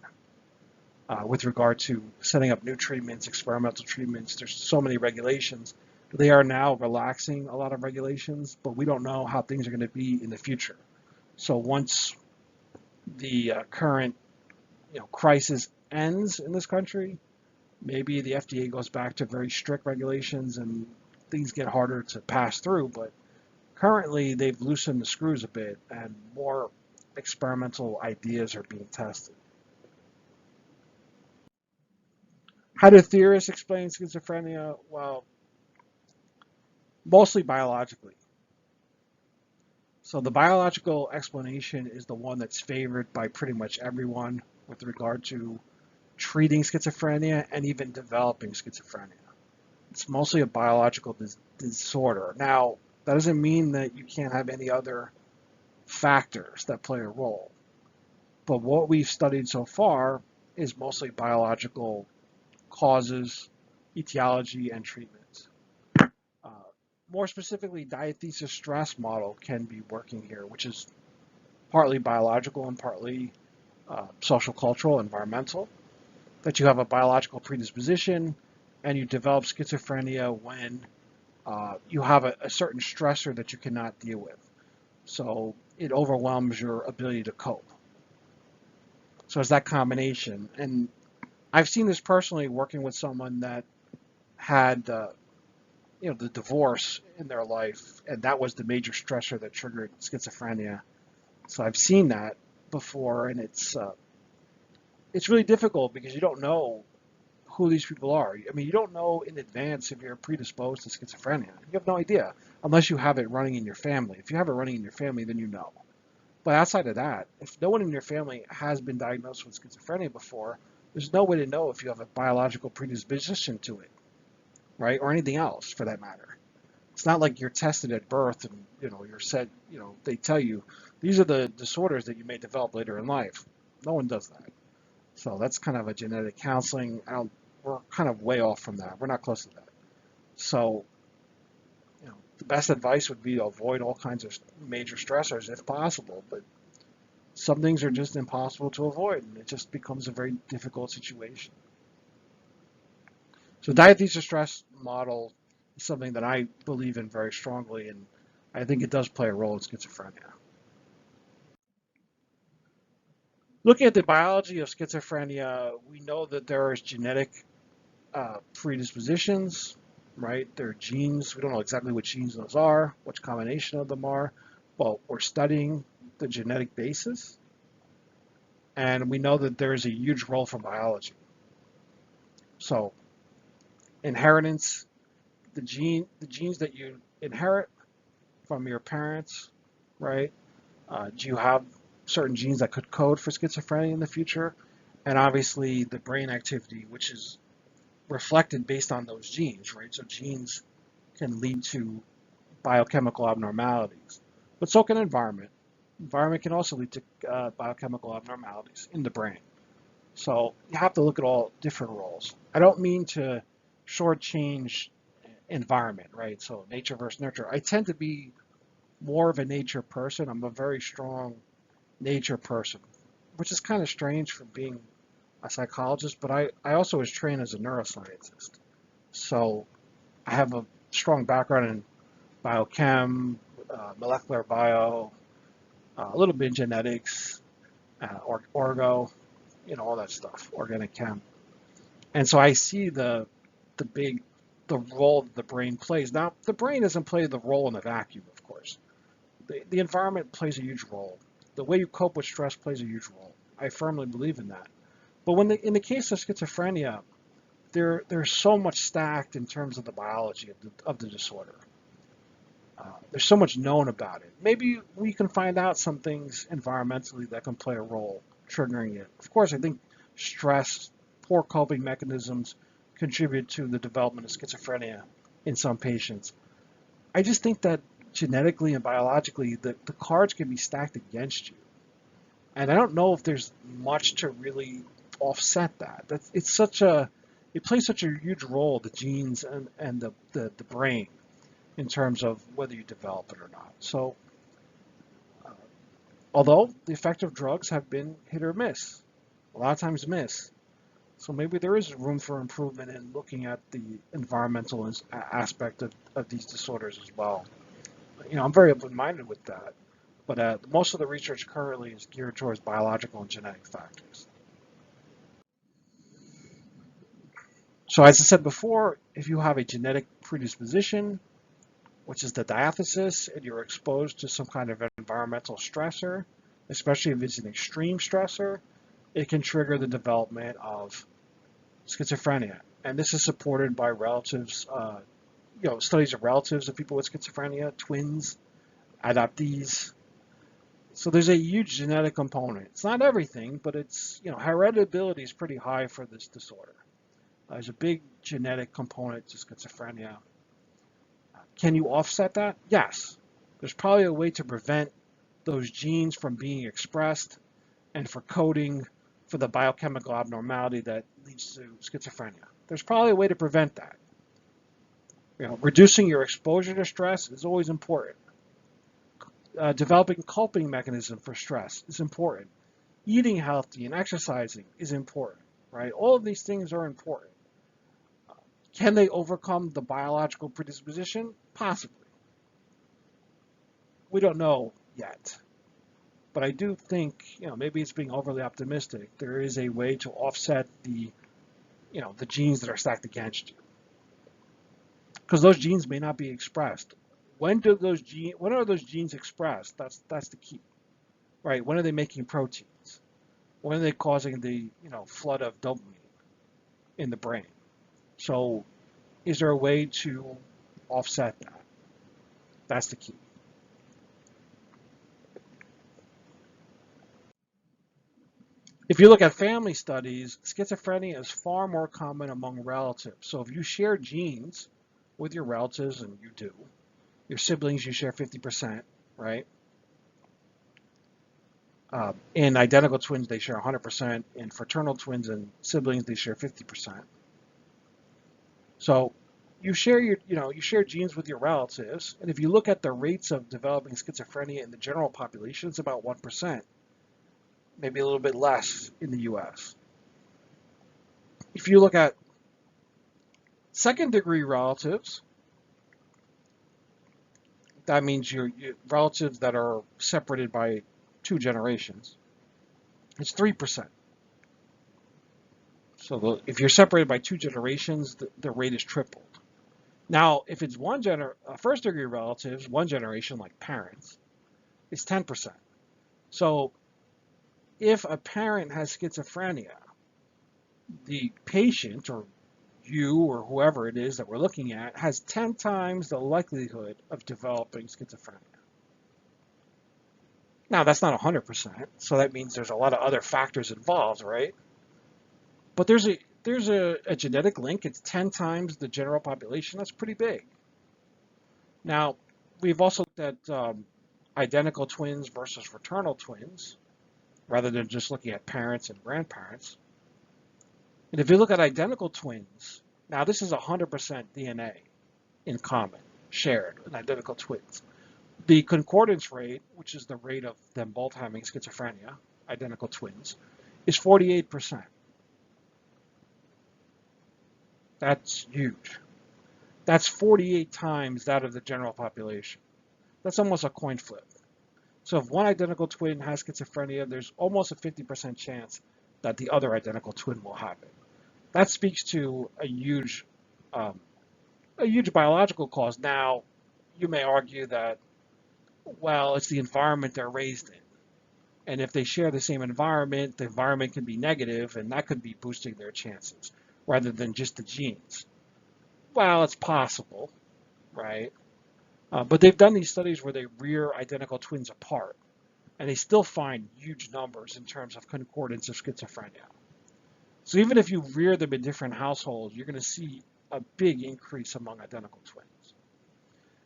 with regard to setting up new treatments, experimental treatments. There's so many regulations. They are now relaxing a lot of regulations, but we don't know how things are going to be in the future. So once the current crisis ends in this country, maybe the FDA goes back to very strict regulations and things get harder to pass through. But currently, they've loosened the screws a bit and more experimental ideas are being tested. How do theorists explain schizophrenia? Well, mostly biologically. So the biological explanation is the one that's favored by pretty much everyone with regard to treating schizophrenia and even developing schizophrenia. It's mostly a biological disorder. Now, that doesn't mean that you can't have any other factors that play a role. But what we've studied so far is mostly biological causes, etiology, and treatments. More specifically, diathesis stress model can be working here, which is partly biological and partly social, cultural, environmental. That you have a biological predisposition and you develop schizophrenia when you have a certain stressor that you cannot deal with. So it overwhelms your ability to cope. So it's that combination. And I've seen this personally working with someone that had the divorce in their life, and that was the major stressor that triggered schizophrenia. So I've seen that before, and it's really difficult because you don't know who these people are. I mean, you don't know in advance if you're predisposed to schizophrenia. You have no idea unless you have it running in your family. If you have it running in your family, then you know. But outside of that, if no one in your family has been diagnosed with schizophrenia before, there's no way to know if you have a biological predisposition to it, right? Or anything else for that matter. It's not like you're tested at birth and you're said, they tell you these are the disorders that you may develop later in life. No one does that. So that's kind of a genetic counseling. We're kind of way off from that. We're not close to that. So, the best advice would be to avoid all kinds of major stressors if possible. But some things are just impossible to avoid, and it just becomes a very difficult situation. So, diathesis stress model is something that I believe in very strongly, and I think it does play a role in schizophrenia. Looking at the biology of schizophrenia, we know that there is genetic predispositions, right? There are genes. We don't know exactly what genes those are, which combination of them are, but we're studying the genetic basis. And we know that there is a huge role for biology. So inheritance, the genes that you inherit from your parents, right? Do you have certain genes that could code for schizophrenia in the future? and obviously the brain activity, which is reflected based on those genes, right? So genes can lead to biochemical abnormalities, but so can environment. Environment can also lead to biochemical abnormalities in the brain. So you have to look at all different roles. I don't mean to shortchange environment, right? So nature versus nurture. I tend to be more of a nature person. I'm a very strong nature person, which is kind of strange for being a psychologist, but I also was trained as a neuroscientist. So I have a strong background in biochem, molecular bio, a little bit in genetics, orgo, all that stuff, organic chem. And so I see the the role that the brain plays. Now, the brain doesn't play the role in a vacuum, of course. The environment plays a huge role. The way you cope with stress plays a huge role. I firmly believe in that. But in the case of schizophrenia, there's so much stacked in terms of the biology of the disorder. There's so much known about it. Maybe we can find out some things environmentally that can play a role triggering it. Of course, I think stress, poor coping mechanisms contribute to the development of schizophrenia in some patients. I just think that genetically and biologically, the cards can be stacked against you. And I don't know if there's much to really offset that. It plays such a huge role, the genes and the brain, in terms of whether you develop it or not. So, although the effect of drugs have been hit or miss, a lot of times miss. So maybe there is room for improvement in looking at the environmental aspect of these disorders as well. I'm very open-minded with that, but most of the research currently is geared towards biological and genetic factors. So as I said before, if you have a genetic predisposition, which is the diathesis, and you're exposed to some kind of environmental stressor, especially if it's an extreme stressor, it can trigger the development of schizophrenia. And this is supported by relatives, studies of relatives of people with schizophrenia, twins, adoptees. So there's a huge genetic component. It's not everything, but it's, hereditability is pretty high for this disorder. There's a big genetic component to schizophrenia. Can you offset that? Yes. There's probably a way to prevent those genes from being expressed and for coding for the biochemical abnormality that leads to schizophrenia. There's probably a way to prevent that. Reducing your exposure to stress is always important. Developing coping mechanism for stress is important. Eating healthy and exercising is important, right? All of these things are important. Can they overcome the biological predisposition? Possibly. We don't know yet. But I do think, maybe it's being overly optimistic. There is a way to offset the genes that are stacked against you. Because those genes may not be expressed. When are those genes expressed? That's the key. Right? When are they making proteins? When are they causing the, flood of dopamine in the brain? So is there a way to offset that? That's the key. If you look at family studies, schizophrenia is far more common among relatives. So if you share genes with your relatives, and you do, your siblings, you share 50%, right? In identical twins, they share 100%. In fraternal twins and siblings, they share 50%. So you share genes with your relatives, and if you look at the rates of developing schizophrenia in the general population, it's about 1%, maybe a little bit less in the US. If you look at second-degree relatives, that means your relatives that are separated by 2 generations. It's 3%. So if you're separated by 2 generations, the rate is tripled. Now, if it's first-degree relatives, 1 generation, like parents, it's 10%. So if a parent has schizophrenia, the patient, or you or whoever it is that we're looking at, has 10 times the likelihood of developing schizophrenia. Now, that's not 100%, so that means there's a lot of other factors involved, right? But there's a genetic link. It's 10 times the general population. That's pretty big. Now, we've also looked at identical twins versus fraternal twins, rather than just looking at parents and grandparents. And if you look at identical twins, now this is 100% DNA in common, shared in identical twins. The concordance rate, which is the rate of them both having schizophrenia, identical twins, is 48%. That's huge. That's 48 times that of the general population. That's almost a coin flip. So if one identical twin has schizophrenia, there's almost a 50% chance that the other identical twin will have it. That speaks to um, a huge biological cause. Now, you may argue that, well, it's the environment they're raised in. And if they share the same environment, the environment can be negative, and that could be boosting their chances rather than just the genes. Well, it's possible, right? But they've done these studies where they rear identical twins apart, and they still find huge numbers in terms of concordance of schizophrenia. So even if you rear them in different households, you're going to see a big increase among identical twins.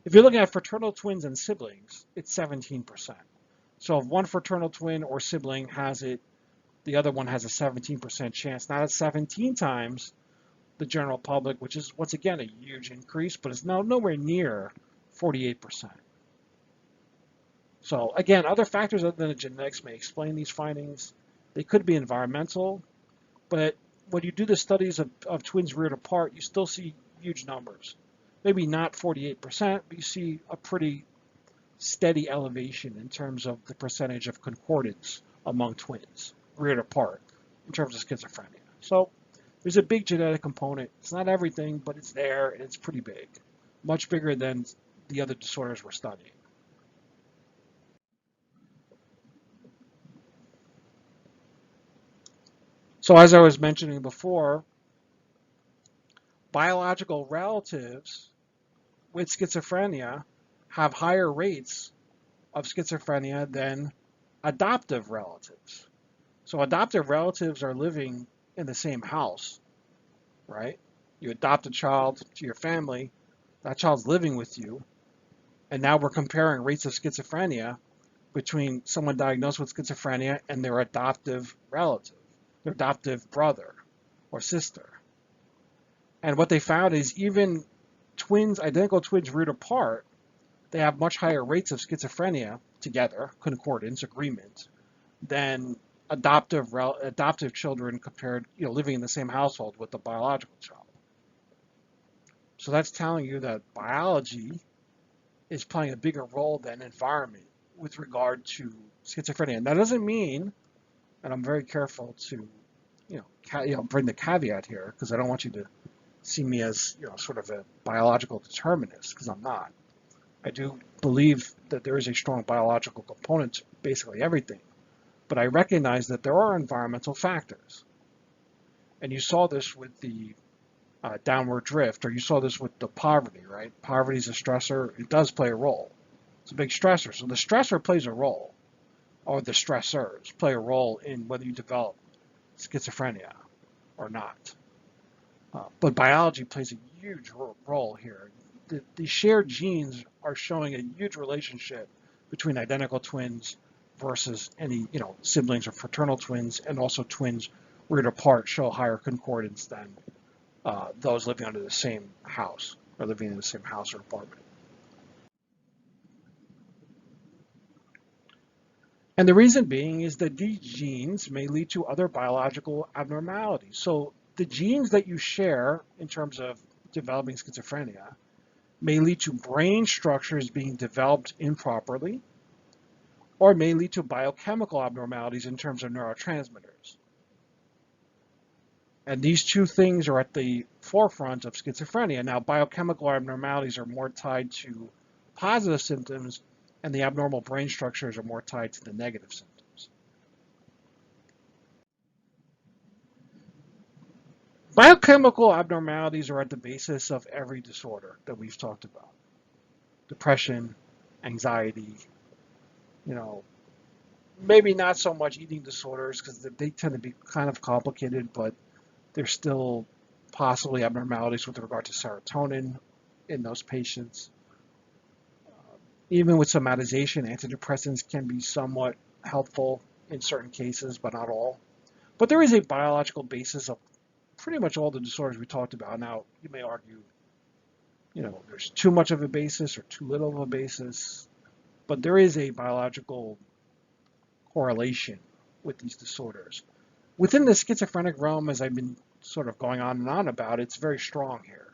If you're looking at fraternal twins and siblings, it's 17%. So if one fraternal twin or sibling has it, the other one has a 17% chance. Now that's 17 times the general public, which is once again a huge increase, but it's now nowhere near 48%. So again, other factors other than the genetics may explain these findings. They could be environmental, but when you do the studies of twins reared apart, you still see huge numbers. Maybe not 48%, but you see a pretty steady elevation in terms of the percentage of concordance among twins reared apart in terms of schizophrenia. So there's a big genetic component. It's not everything, but it's there, and it's pretty big, much bigger than the other disorders we're studying. So as I was mentioning before, biological relatives with schizophrenia have higher rates of schizophrenia than adoptive relatives. So adoptive relatives are living in the same house, right? You adopt a child to your family, that child's living with you, and now we're comparing rates of schizophrenia between someone diagnosed with schizophrenia and their adoptive relative, their adoptive brother or sister. And what they found is even twins, identical twins reared apart, they have much higher rates of schizophrenia together, concordance, agreement, than adoptive children compared, living in the same household with the biological child. So that's telling you that biology is playing a bigger role than environment with regard to schizophrenia. And that doesn't mean, and I'm very careful to, bring the caveat here because I don't want you to see me as, sort of a biological determinist because I'm not. I do believe that there is a strong biological component to basically everything, but I recognize that there are environmental factors. And you saw this with the downward drift, or you saw this with the poverty, right? Poverty is a stressor. It does play a role. It's a big stressor. So the stressor plays a role, or the stressors play a role in whether you develop schizophrenia or not. But biology plays a huge role here. The shared genes are showing a huge relationship between identical twins versus any, siblings or fraternal twins, and also twins reared apart show higher concordance than those living under the same house or living in the same house or apartment. And the reason being is that these genes may lead to other biological abnormalities. So the genes that you share in terms of developing schizophrenia may lead to brain structures being developed improperly, or may lead to biochemical abnormalities in terms of neurotransmitters. And these two things are at the forefront of schizophrenia. Now, biochemical abnormalities are more tied to positive symptoms, and the abnormal brain structures are more tied to the negative symptoms. Biochemical abnormalities are at the basis of every disorder that we've talked about. Depression, anxiety, maybe not so much eating disorders because they tend to be kind of complicated, but There's still possibly abnormalities with regard to serotonin in those patients. Even with somatization, antidepressants can be somewhat helpful in certain cases, but not all. But there is a biological basis of pretty much all the disorders we talked about. Now, you may argue, there's too much of a basis or too little of a basis, but there is a biological correlation with these disorders. Within the schizophrenic realm, as I've been sort of going on and on about, it's very strong here.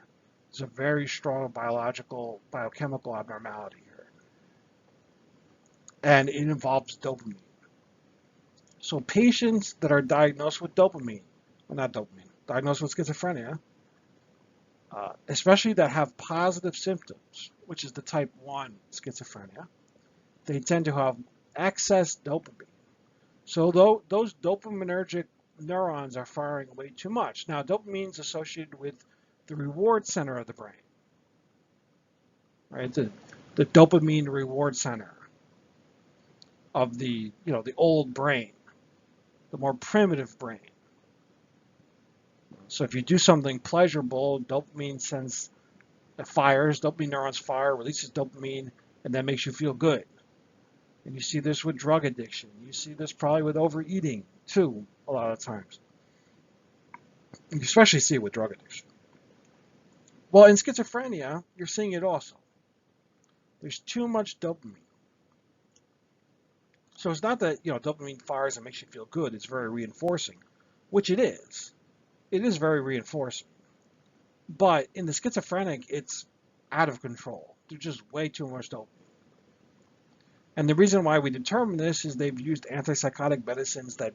There's a very strong biochemical abnormality here. And it involves dopamine. So patients that are diagnosed with diagnosed with schizophrenia, especially that have positive symptoms, which is the type 1 schizophrenia, they tend to have excess dopamine. So those dopaminergic neurons are firing way too much. Now, dopamine is associated with the reward center of the brain, right? The dopamine reward center of the old brain, the more primitive brain. So if you do something pleasurable, dopamine dopamine neurons fire, releases dopamine, and that makes you feel good. And you see this with drug addiction. You see this probably with overeating too, a lot of times. You especially see it with drug addiction. Well, in schizophrenia, you're seeing it also. There's too much dopamine. So it's not that, dopamine fires and makes you feel good. It's very reinforcing, which it is. It is very reinforcing. But in the schizophrenic, it's out of control. There's just way too much dopamine. And the reason why we determine this is they've used antipsychotic medicines that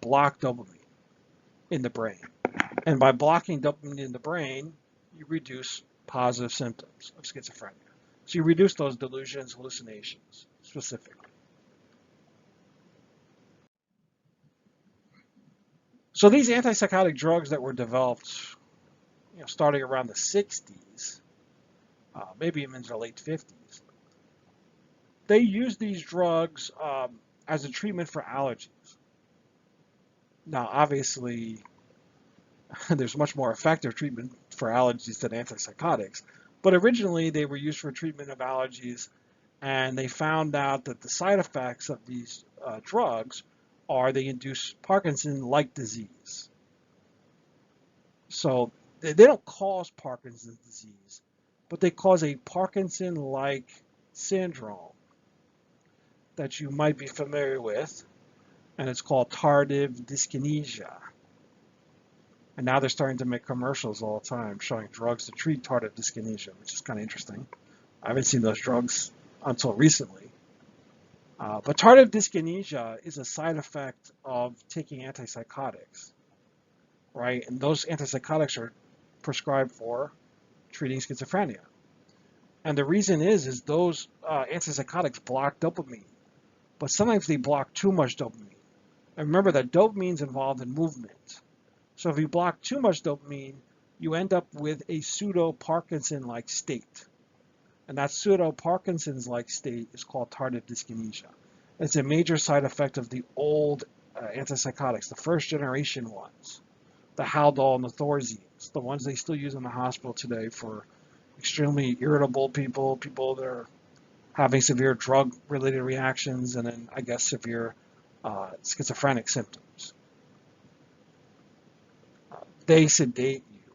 block dopamine in the brain. And by blocking dopamine in the brain, you reduce positive symptoms of schizophrenia. So you reduce those delusions, hallucinations, specifically. So these antipsychotic drugs that were developed, starting around the 60s, maybe even in the late 50s, they used these drugs as a treatment for allergies. Now, obviously, there's much more effective treatment for allergies than antipsychotics, but originally they were used for treatment of allergies, and they found out that the side effects of these drugs are they induce Parkinson-like disease. So they don't cause Parkinson's disease, but they cause a Parkinson-like syndrome that you might be familiar with, and it's called tardive dyskinesia. And now they're starting to make commercials all the time showing drugs to treat tardive dyskinesia, which is kind of interesting. I haven't seen those drugs until recently. But tardive dyskinesia is a side effect of taking antipsychotics, right? And those antipsychotics are prescribed for treating schizophrenia. And the reason is those antipsychotics block dopamine, but sometimes they block too much dopamine. And remember that dopamine is involved in movement. So if you block too much dopamine, you end up with a pseudo-Parkinson-like state. And that pseudo-Parkinson's-like state is called tardive dyskinesia. It's a major side effect of the old antipsychotics, the first generation ones, the Haldol and the Thorazines, the ones they still use in the hospital today for extremely irritable people that are having severe drug-related reactions, and then, I guess, severe schizophrenic symptoms. They sedate you.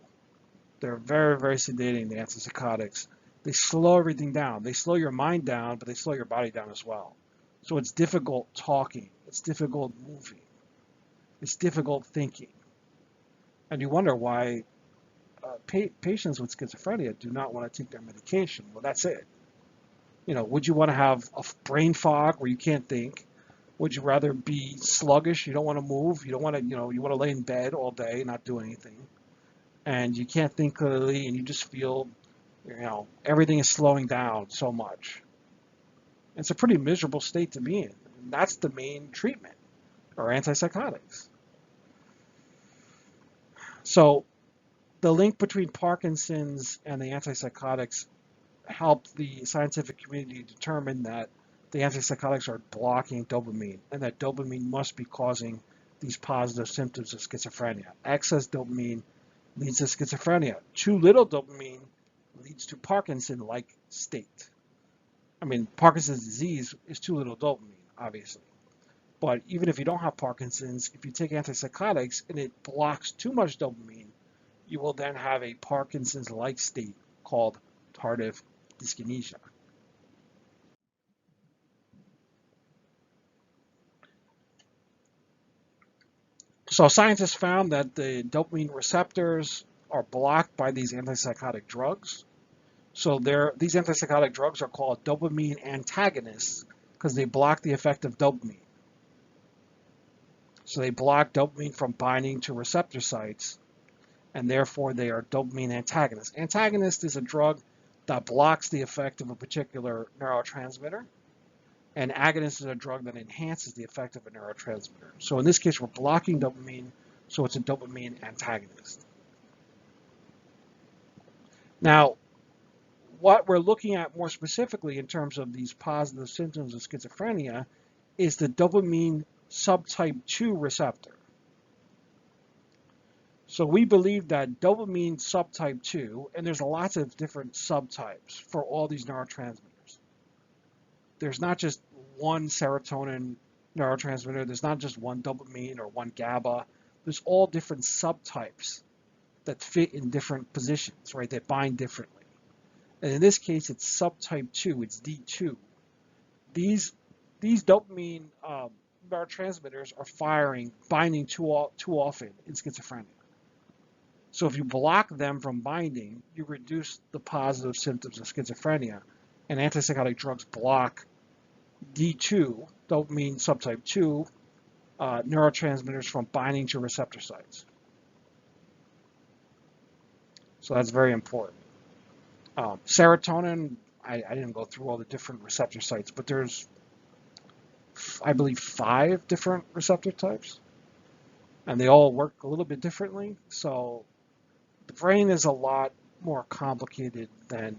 They're very, very sedating, the antipsychotics. They slow everything down. They slow your mind down, but they slow your body down as well. So it's difficult talking. It's difficult moving. It's difficult thinking. And you wonder why patients with schizophrenia do not want to take their medication. Well, that's it. Would you want to have a brain fog where you can't think? Would you rather be sluggish? You don't want to move. You don't want to, you want to lay in bed all day and not do anything. And you can't think clearly, and you just feel, everything is slowing down so much. It's a pretty miserable state to be in. And that's the main treatment, or antipsychotics. So the link between Parkinson's and the antipsychotics helped the scientific community determine that the antipsychotics are blocking dopamine, and that dopamine must be causing these positive symptoms of schizophrenia. Excess dopamine leads to schizophrenia. Too little dopamine leads to Parkinson-like state. I mean, Parkinson's disease is too little dopamine, obviously. But even if you don't have Parkinson's, if you take antipsychotics and it blocks too much dopamine, you will then have a Parkinson's-like state called tardive dyskinesia. So scientists found that the dopamine receptors are blocked by these antipsychotic drugs. So these antipsychotic drugs are called dopamine antagonists because they block the effect of dopamine. So they block dopamine from binding to receptor sites, and therefore they are dopamine antagonists. Antagonist is a drug that blocks the effect of a particular neurotransmitter, and agonist is a drug that enhances the effect of a neurotransmitter. So in this case, we're blocking dopamine, so it's a dopamine antagonist. Now, what we're looking at more specifically in terms of these positive symptoms of schizophrenia is the dopamine subtype 2 receptor. So we believe that dopamine subtype 2, and there's lots of different subtypes for all these neurotransmitters. There's not just one serotonin neurotransmitter, there's not just one dopamine or one GABA. There's all different subtypes that fit in different positions, right? That bind differently. And in this case, it's subtype 2, it's D2. These dopamine neurotransmitters are binding too often in schizophrenia. So if you block them from binding, you reduce the positive symptoms of schizophrenia. And antipsychotic drugs block D2, dopamine subtype 2, neurotransmitters from binding to receptor sites. So that's very important. Serotonin, I didn't go through all the different receptor sites, but there's, I believe, 5 different receptor types, and they all work a little bit differently. So the brain is a lot more complicated than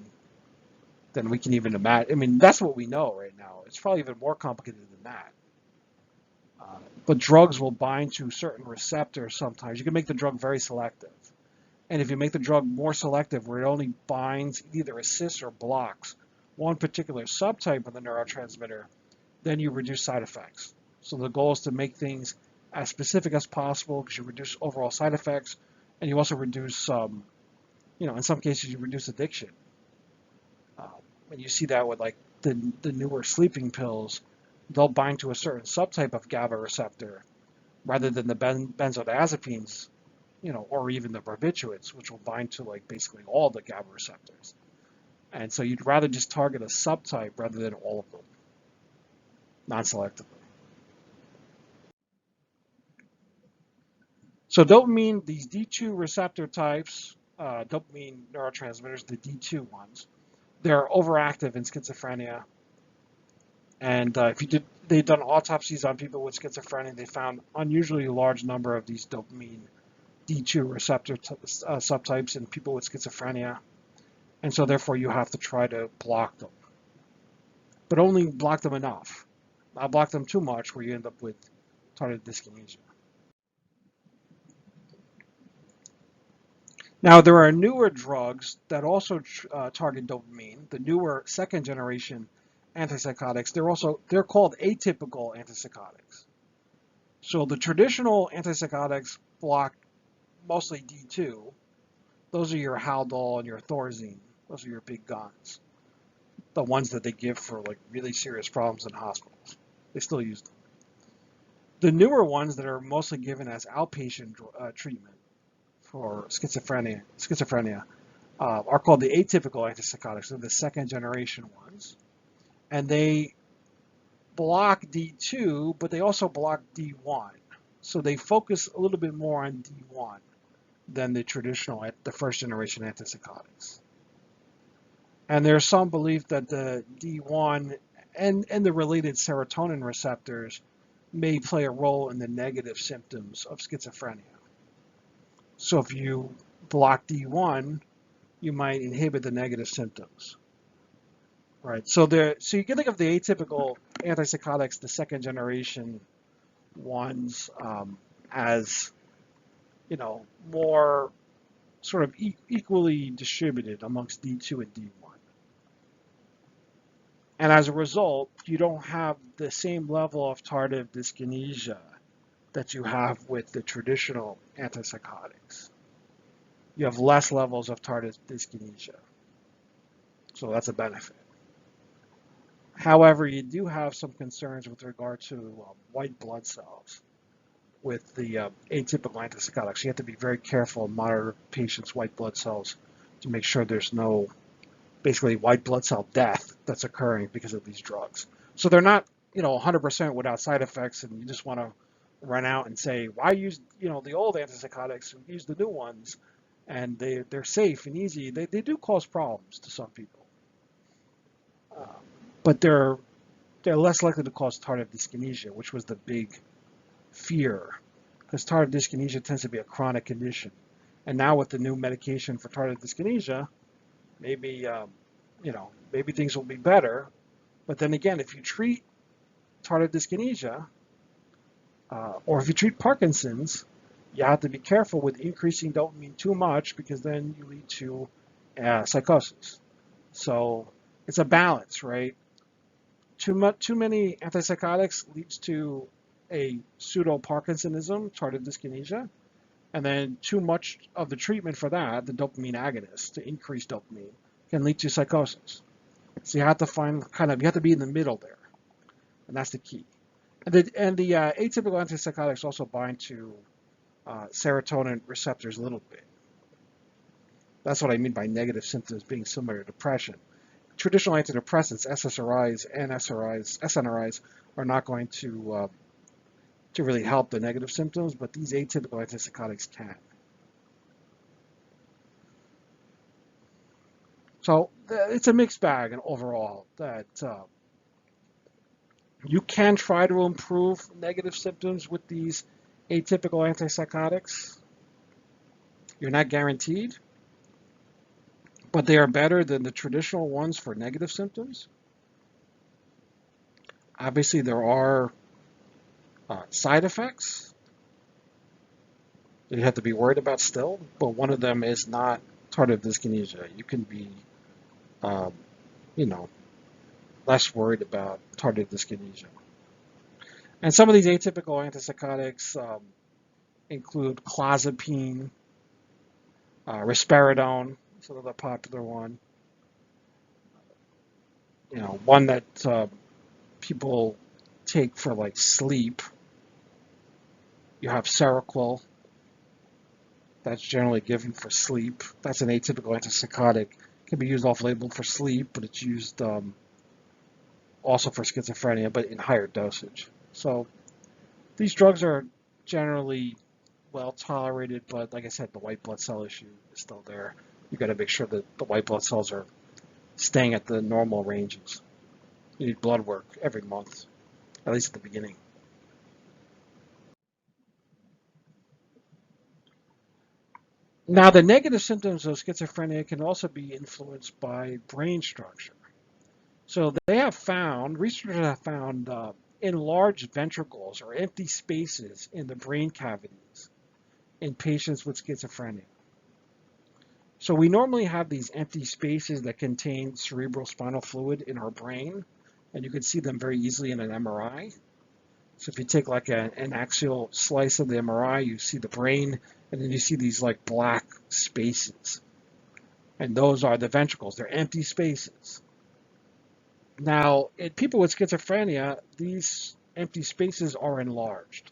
we can even imagine. I mean, that's what we know right now. It's probably even more complicated than that. But drugs will bind to certain receptors sometimes. You can make the drug very selective. And if you make the drug more selective, where it only binds, either assists or blocks one particular subtype of the neurotransmitter, then you reduce side effects. So the goal is to make things as specific as possible because you reduce overall side effects, and you also reduce, in some cases, you reduce addiction. And you see that with like the newer sleeping pills, they'll bind to a certain subtype of GABA receptor rather than the benzodiazepines, or even the barbiturates, which will bind to like basically all the GABA receptors. And so you'd rather just target a subtype rather than all of them, non-selectively. So dopamine, these D2 receptor types, dopamine neurotransmitters, the D2 ones, they're overactive in schizophrenia. And they've done autopsies on people with schizophrenia, they found unusually large number of these dopamine D2 receptor subtypes in people with schizophrenia. And so therefore you have to try to block them. But only block them enough. Not block them too much where you end up with tardive dyskinesia. Now there are newer drugs that also target dopamine, the newer second generation antipsychotics. They're called atypical antipsychotics. So the traditional antipsychotics block mostly D2. Those are your Haldol and your Thorazine. Those are your big guns. The ones that they give for like really serious problems in hospitals. They still use them. The newer ones that are mostly given as outpatient treatment for schizophrenia are called the atypical antipsychotics. They're the second generation ones. And they block D2, but they also block D1. So they focus a little bit more on D1 than the first generation antipsychotics. And there's some belief that the D1 and the related serotonin receptors may play a role in the negative symptoms of schizophrenia. So if you block D1, you might inhibit the negative symptoms. Right. So you can think of the atypical antipsychotics, the second generation ones, as, more sort of equally distributed amongst D2 and D1. And as a result, you don't have the same level of tardive dyskinesia that you have with the traditional antipsychotics. You have less levels of tardive dyskinesia. So that's a benefit. However, you do have some concerns with regard to white blood cells with the atypical antipsychotics. You have to be very careful and monitor patients' white blood cells to make sure there's no basically white blood cell death that's occurring because of these drugs. So they're not, 100% without side effects, and you just want to run out and say, why use, the old antipsychotics, use the new ones, and they're safe and easy. They do cause problems to some people, but they're less likely to cause tardive dyskinesia, which was the big fear, because tardive dyskinesia tends to be a chronic condition. And now with the new medication for tardive dyskinesia, maybe maybe things will be better. But then again, if you treat tardive dyskinesia, or if you treat Parkinson's, you have to be careful with increasing dopamine too much, because then you lead to psychosis. So it's a balance, right? Too many antipsychotics leads to a pseudo-Parkinsonism, tardive dyskinesia, and then too much of the treatment for that, the dopamine agonist, to increase dopamine, can lead to psychosis. So you have to you have to be in the middle there, and that's the key. And the atypical antipsychotics also bind to serotonin receptors a little bit. That's what I mean by negative symptoms being similar to depression. Traditional antidepressants, SSRIs and SNRIs, are not going to really help the negative symptoms, but these atypical antipsychotics can. So it's a mixed bag, and overall that you can try to improve negative symptoms with these atypical antipsychotics. You're not guaranteed, but they are better than the traditional ones for negative symptoms. Obviously, there are side effects that you have to be worried about still, but one of them is not tardive dyskinesia. You can be, less worried about tardive dyskinesia. And some of these atypical antipsychotics include clozapine, risperidone, sort of a popular one. One that people take for like sleep. You have Seroquel. That's generally given for sleep. That's an atypical antipsychotic. It can be used off-label for sleep, but it's used also for schizophrenia, but in higher dosage. So these drugs are generally well tolerated, but like I said, the white blood cell issue is still there. You got to make sure that the white blood cells are staying at the normal ranges. You need blood work every month, at least at the beginning. Now, the negative symptoms of schizophrenia can also be influenced by brain structure. So researchers have found enlarged ventricles or empty spaces in the brain cavities in patients with schizophrenia. So we normally have these empty spaces that contain cerebral spinal fluid in our brain, and you can see them very easily in an MRI. So if you take like an axial slice of the MRI, you see the brain, and then you see these like black spaces. And those are the ventricles. They're empty spaces. Now, in people with schizophrenia, these empty spaces are enlarged.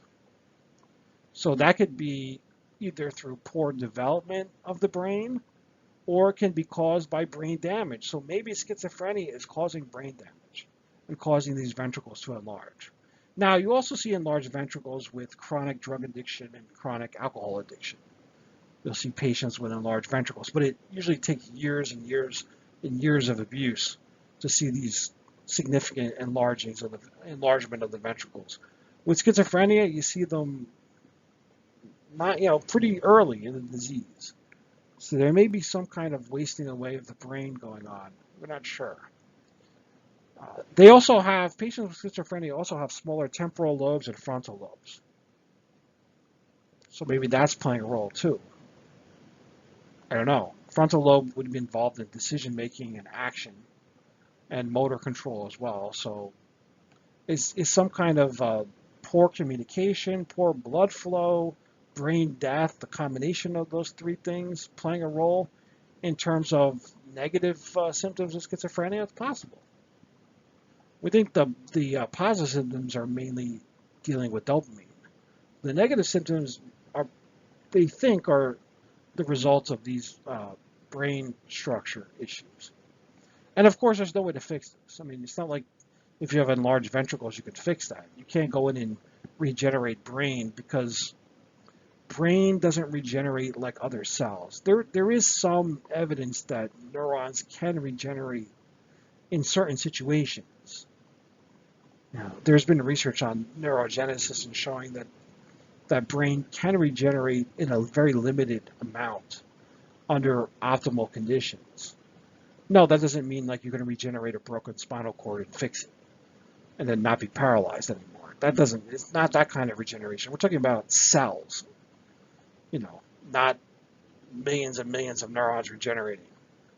So that could be either through poor development of the brain, or it can be caused by brain damage. So maybe schizophrenia is causing brain damage and causing these ventricles to enlarge. Now, you also see enlarged ventricles with chronic drug addiction and chronic alcohol addiction. You'll see patients with enlarged ventricles, but it usually takes years and years and years of abuse to see these significant enlargement of the ventricles. With schizophrenia, you see them pretty early in the disease. So there may be some kind of wasting away of the brain going on. We're not sure. Patients with schizophrenia also have smaller temporal lobes and frontal lobes. So maybe that's playing a role too. I don't know. Frontal lobe would be involved in decision making and action and motor control as well. So is some kind of poor communication, poor blood flow, brain death, the combination of those three things playing a role in terms of negative symptoms of schizophrenia? It's possible. We think the positive symptoms are mainly dealing with dopamine. The negative symptoms are, they think, are the results of these brain structure issues. And of course, there's no way to fix this. I mean, it's not like if you have enlarged ventricles, you can fix that. You can't go in and regenerate brain because brain doesn't regenerate like other cells. There is some evidence that neurons can regenerate in certain situations. Now, there's been research on neurogenesis and showing that brain can regenerate in a very limited amount under optimal conditions. No, that doesn't mean like you're going to regenerate a broken spinal cord and fix it and then not be paralyzed anymore. It's not that kind of regeneration. We're talking about cells, not millions and millions of neurons regenerating.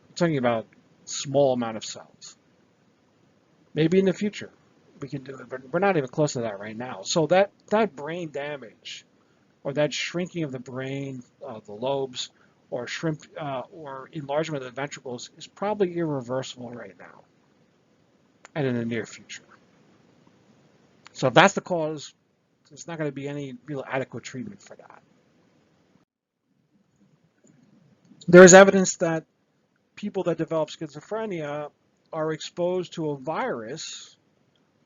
We're talking about small amount of cells. Maybe in the future we can do it, but we're not even close to that right now. So that brain damage or that shrinking of the brain, the lobes, or or enlargement of the ventricles is probably irreversible right now and in the near future. So if that's the cause, there's not going to be any real adequate treatment for that. There is evidence that people that develop schizophrenia are exposed to a virus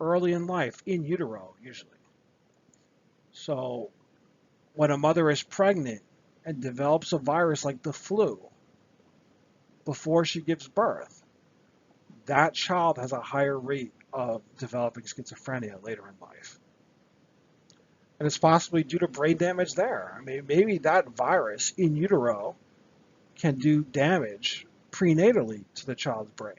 early in life, in utero usually. So when a mother is pregnant and develops a virus like the flu before she gives birth, that child has a higher rate of developing schizophrenia later in life. And it's possibly due to brain damage there. I mean, maybe that virus in utero can do damage prenatally to the child's brain.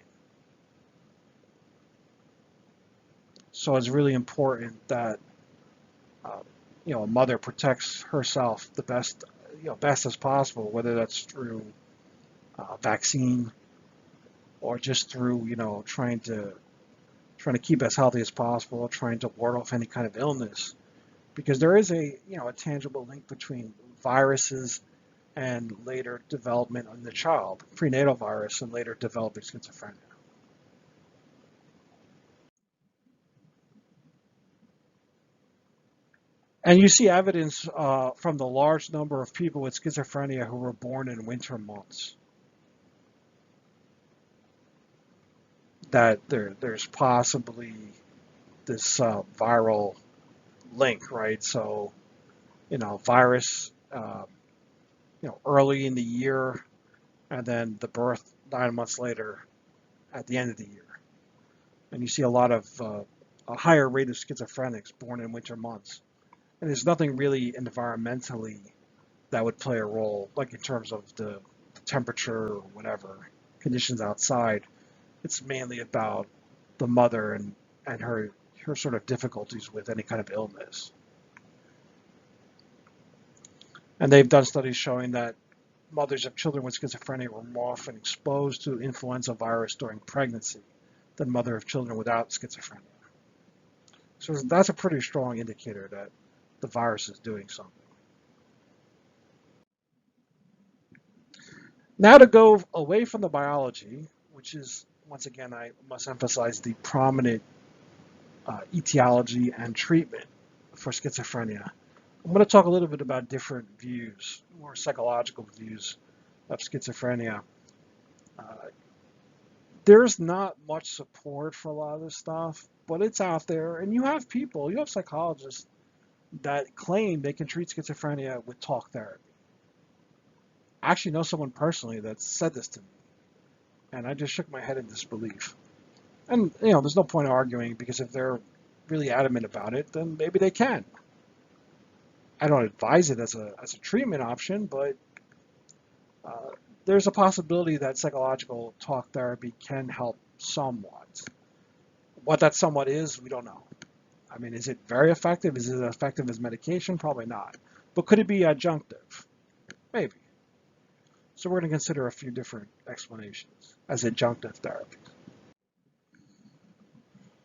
So it's really important that a mother protects herself the best as possible, whether that's through vaccine or just through trying to keep as healthy as possible, trying to ward off any kind of illness, because there is a tangible link between viruses and later development in the child, prenatal virus and later developing schizophrenia. And you see evidence from the large number of people with schizophrenia who were born in winter months that there's possibly this viral link, right? So, virus, early in the year, and then the birth 9 months later at the end of the year. And you see a lot of a higher rate of schizophrenics born in winter months. And there's nothing really environmentally that would play a role, like in terms of the temperature or whatever, conditions outside. It's mainly about the mother and her sort of difficulties with any kind of illness. And they've done studies showing that mothers of children with schizophrenia were more often exposed to influenza virus during pregnancy than mothers of children without schizophrenia. So that's a pretty strong indicator that the virus is doing something. Now to go away from the biology, which is, once again, I must emphasize the prominent etiology and treatment for schizophrenia. I'm going to talk a little bit about different views, more psychological views of schizophrenia. There's not much support for a lot of this stuff, but it's out there. And you have psychologists that claim they can treat schizophrenia with talk therapy. I actually know someone personally that said this to me, and I just shook my head in disbelief. And there's no point in arguing, because if they're really adamant about it, then maybe they can. I don't advise it as a treatment option, but there's a possibility that psychological talk therapy can help somewhat. What that somewhat is, we don't know. I mean, is it very effective? Is it as effective as medication? Probably not. But could it be adjunctive? Maybe. So we're going to consider a few different explanations as adjunctive therapy.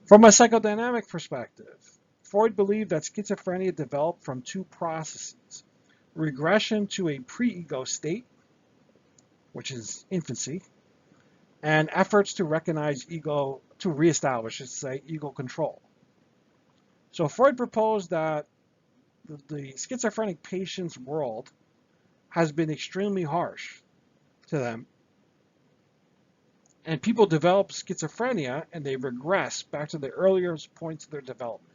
From a psychodynamic perspective, Freud believed that schizophrenia developed from two processes: regression to a pre-ego state, which is infancy, and efforts to recognize ego, to reestablish, ego control. So Freud proposed that the schizophrenic patient's world has been extremely harsh to them, and people develop schizophrenia and they regress back to the earliest points of their development.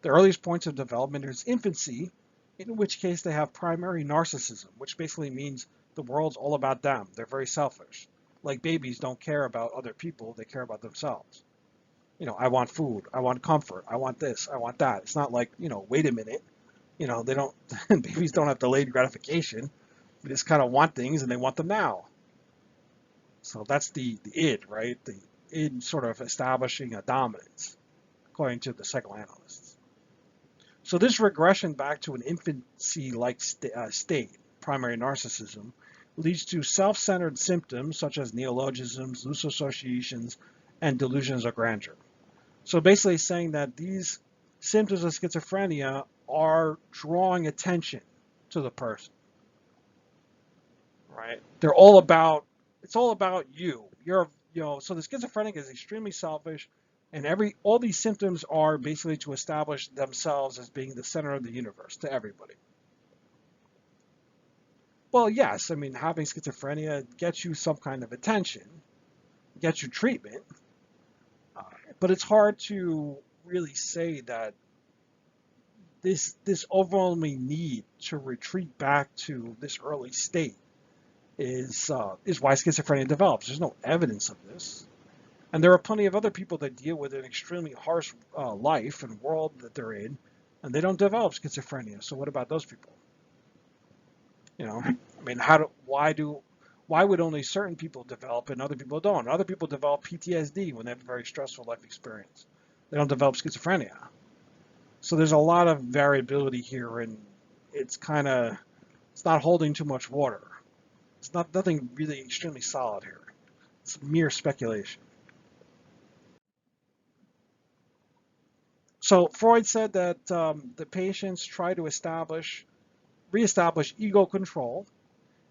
The earliest points of development is infancy, in which case they have primary narcissism, which basically means the world's all about them. They're very selfish. Like babies don't care about other people, they care about themselves. I want food, I want comfort, I want this, I want that. It's not like, wait a minute. They don't, babies don't have delayed gratification. They just kind of want things and they want them now. So that's the id, right? The id sort of establishing a dominance, according to the psychoanalysts. So this regression back to an infancy-like state, primary narcissism, leads to self-centered symptoms such as neologisms, loose associations, and delusions of grandeur. So basically saying that these symptoms of schizophrenia are drawing attention to the person, right? It's all about you. So the schizophrenic is extremely selfish, and all these symptoms are basically to establish themselves as being the center of the universe to everybody. Well, yes, having schizophrenia gets you some kind of attention, gets you treatment, but it's hard to really say that this overwhelming need to retreat back to this early state is why schizophrenia develops. There's no evidence of this. And there are plenty of other people that deal with an extremely harsh life and world that they're in, and they don't develop schizophrenia. So what about those people? Why would only certain people develop and other people don't? Other people develop PTSD when they have a very stressful life experience. They don't develop schizophrenia. So there's a lot of variability here, and it's not holding too much water. It's nothing really extremely solid here. It's mere speculation. So Freud said that the patients try to reestablish ego control,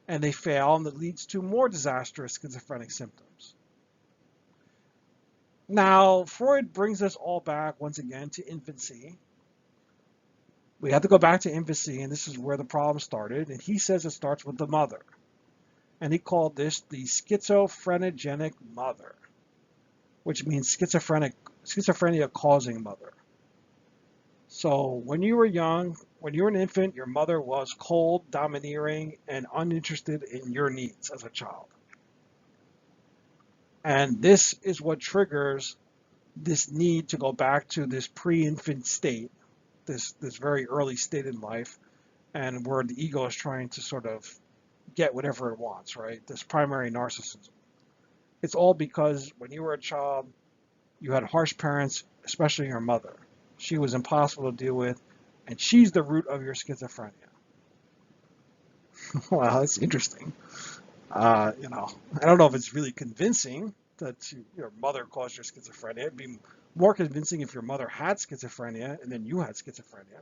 and they fail, and that leads to more disastrous schizophrenic symptoms. Now, Freud brings us all back once again to infancy. We have to go back to infancy, and this is where the problem started. And he says it starts with the mother. And he called this the schizophrenogenic mother, which means schizophrenia causing mother. So when you were young, when you were an infant, your mother was cold, domineering, and uninterested in your needs as a child. And this is what triggers this need to go back to this pre-infant state, this very early state in life, and where the ego is trying to sort of get whatever it wants, right? This primary narcissism. It's all because when you were a child, you had harsh parents, especially your mother. She was impossible to deal with, and she's the root of your schizophrenia. Well, that's interesting. I don't know if it's really convincing that your mother caused your schizophrenia. It'd be more convincing if your mother had schizophrenia and then you had schizophrenia.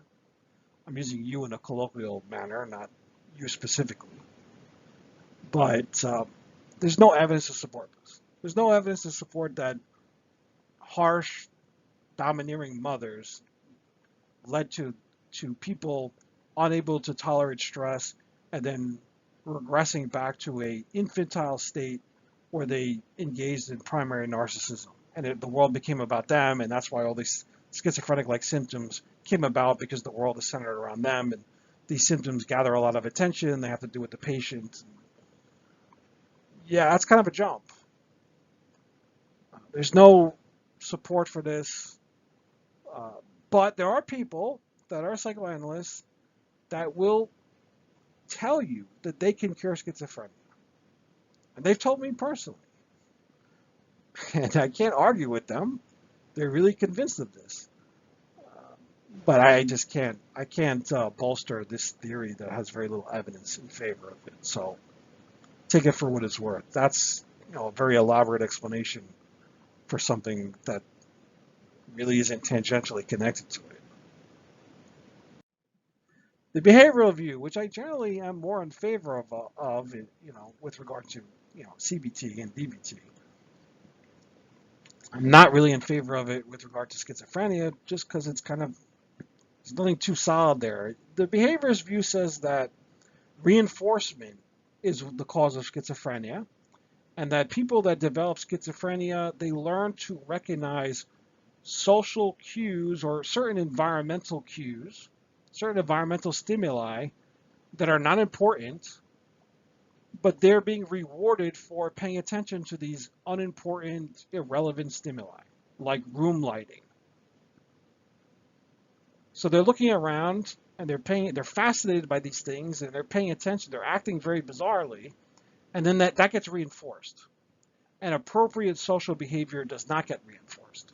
I'm using you in a colloquial manner, not you specifically. But there's no evidence to support this. There's no evidence to support that harsh, domineering mothers led to people unable to tolerate stress and then regressing back to a infantile state where they engaged in primary narcissism. And the world became about them, and that's why all these schizophrenic-like symptoms came about, because the world is centered around them, and these symptoms gather a lot of attention. They have to do with the patient. Yeah, that's kind of a jump. There's no support for this, but there are people that are psychoanalysts that will tell you that they can cure schizophrenia. And they've told me personally. And I can't argue with them. They're really convinced of this. But I just can't bolster this theory that has very little evidence in favor of it. So take it for what it's worth. That's a very elaborate explanation for something that really isn't tangentially connected to it. The behavioral view, which I generally am more in favor of with regard to CBT and DBT. I'm not really in favor of it with regard to schizophrenia, just because there's nothing too solid there. The behaviorist view says that reinforcement is the cause of schizophrenia, and that people that develop schizophrenia, they learn to recognize social cues or certain environmental cues, certain environmental stimuli that are not important, but they're being rewarded for paying attention to these unimportant, irrelevant stimuli, like room lighting. So they're looking around and they're fascinated by these things and they're paying attention, they're acting very bizarrely, and then that gets reinforced. And appropriate social behavior does not get reinforced,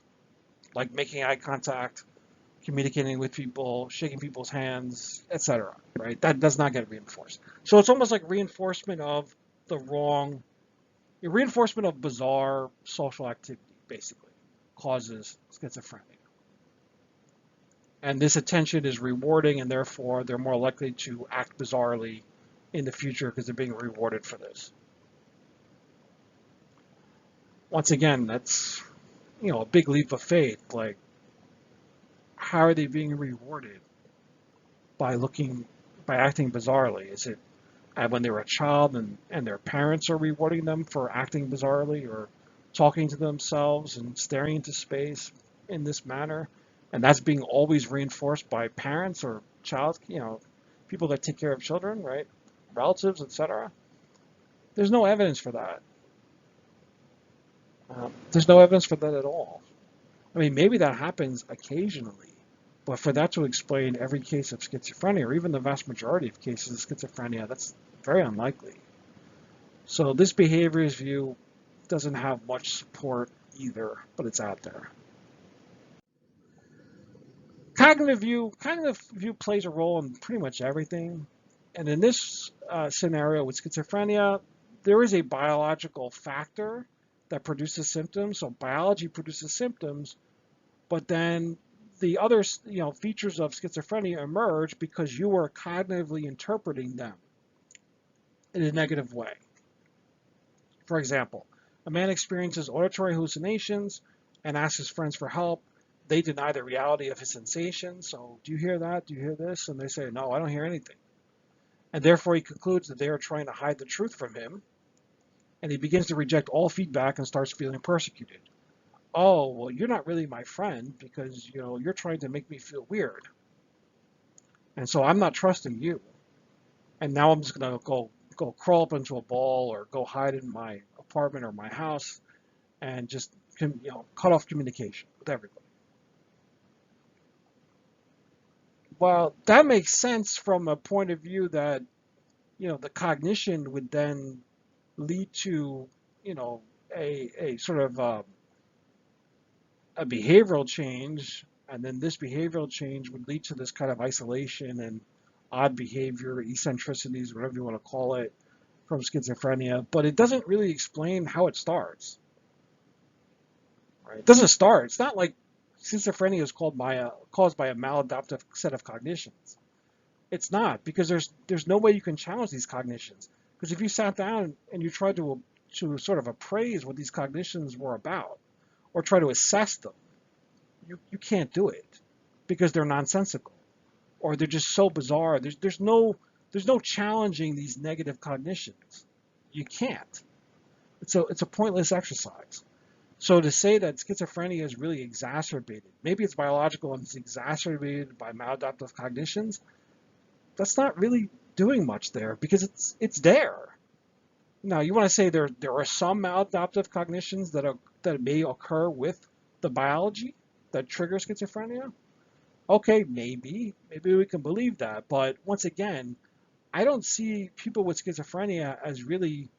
like making eye contact, communicating with people, shaking people's hands, etc. Right? That does not get reinforced. So it's almost like reinforcement of reinforcement of bizarre social activity, basically, causes schizophrenia. And this attention is rewarding, and therefore they're more likely to act bizarrely in the future because they're being rewarded for this. Once again, that's a big leap of faith. Like, how are they being rewarded by acting bizarrely? Is it when they were a child and their parents are rewarding them for acting bizarrely or talking to themselves and staring into space in this manner? And that's being always reinforced by parents or people that take care of children, right? Relatives, etc. There's no evidence for that. There's no evidence for that at all. I mean, maybe that happens occasionally, but for that to explain every case of schizophrenia, or even the vast majority of cases of schizophrenia, that's very unlikely. So this behaviorist view doesn't have much support either, but it's out there. Cognitive view plays a role in pretty much everything. And in this scenario with schizophrenia, there is a biological factor that produces symptoms. So biology produces symptoms, but then the other features of schizophrenia emerge because you are cognitively interpreting them in a negative way. For example, a man experiences auditory hallucinations and asks his friends for help. They deny the reality of his sensations. So, do you hear that? Do you hear this? And they say, no, I don't hear anything. And therefore, he concludes that they are trying to hide the truth from him. And he begins to reject all feedback and starts feeling persecuted. Oh, well, you're not really my friend because, you're trying to make me feel weird. And so I'm not trusting you. And now I'm just going to go crawl up into a ball or go hide in my apartment or my house and just cut off communication with everybody. Well, that makes sense from a point of view that the cognition would then lead to a sort of a behavioral change, and then this behavioral change would lead to this kind of isolation and odd behavior, eccentricities, whatever you want to call it, from schizophrenia. But it doesn't really explain how it starts. Right? It doesn't start. It's not like schizophrenia is caused by a maladaptive set of cognitions. It's not, because there's no way you can challenge these cognitions. Because if you sat down and you tried to sort of appraise what these cognitions were about, or try to assess them, you can't do it because they're nonsensical, or they're just so bizarre. There's no challenging these negative cognitions. You can't. It's a pointless exercise. So to say that schizophrenia is really exacerbated, maybe it's biological and it's exacerbated by maladaptive cognitions, that's not really doing much there because it's there. Now you want to say there are some maladaptive cognitions that may occur with the biology that trigger schizophrenia. Okay, maybe we can believe that, but once again, I don't see people with schizophrenia as really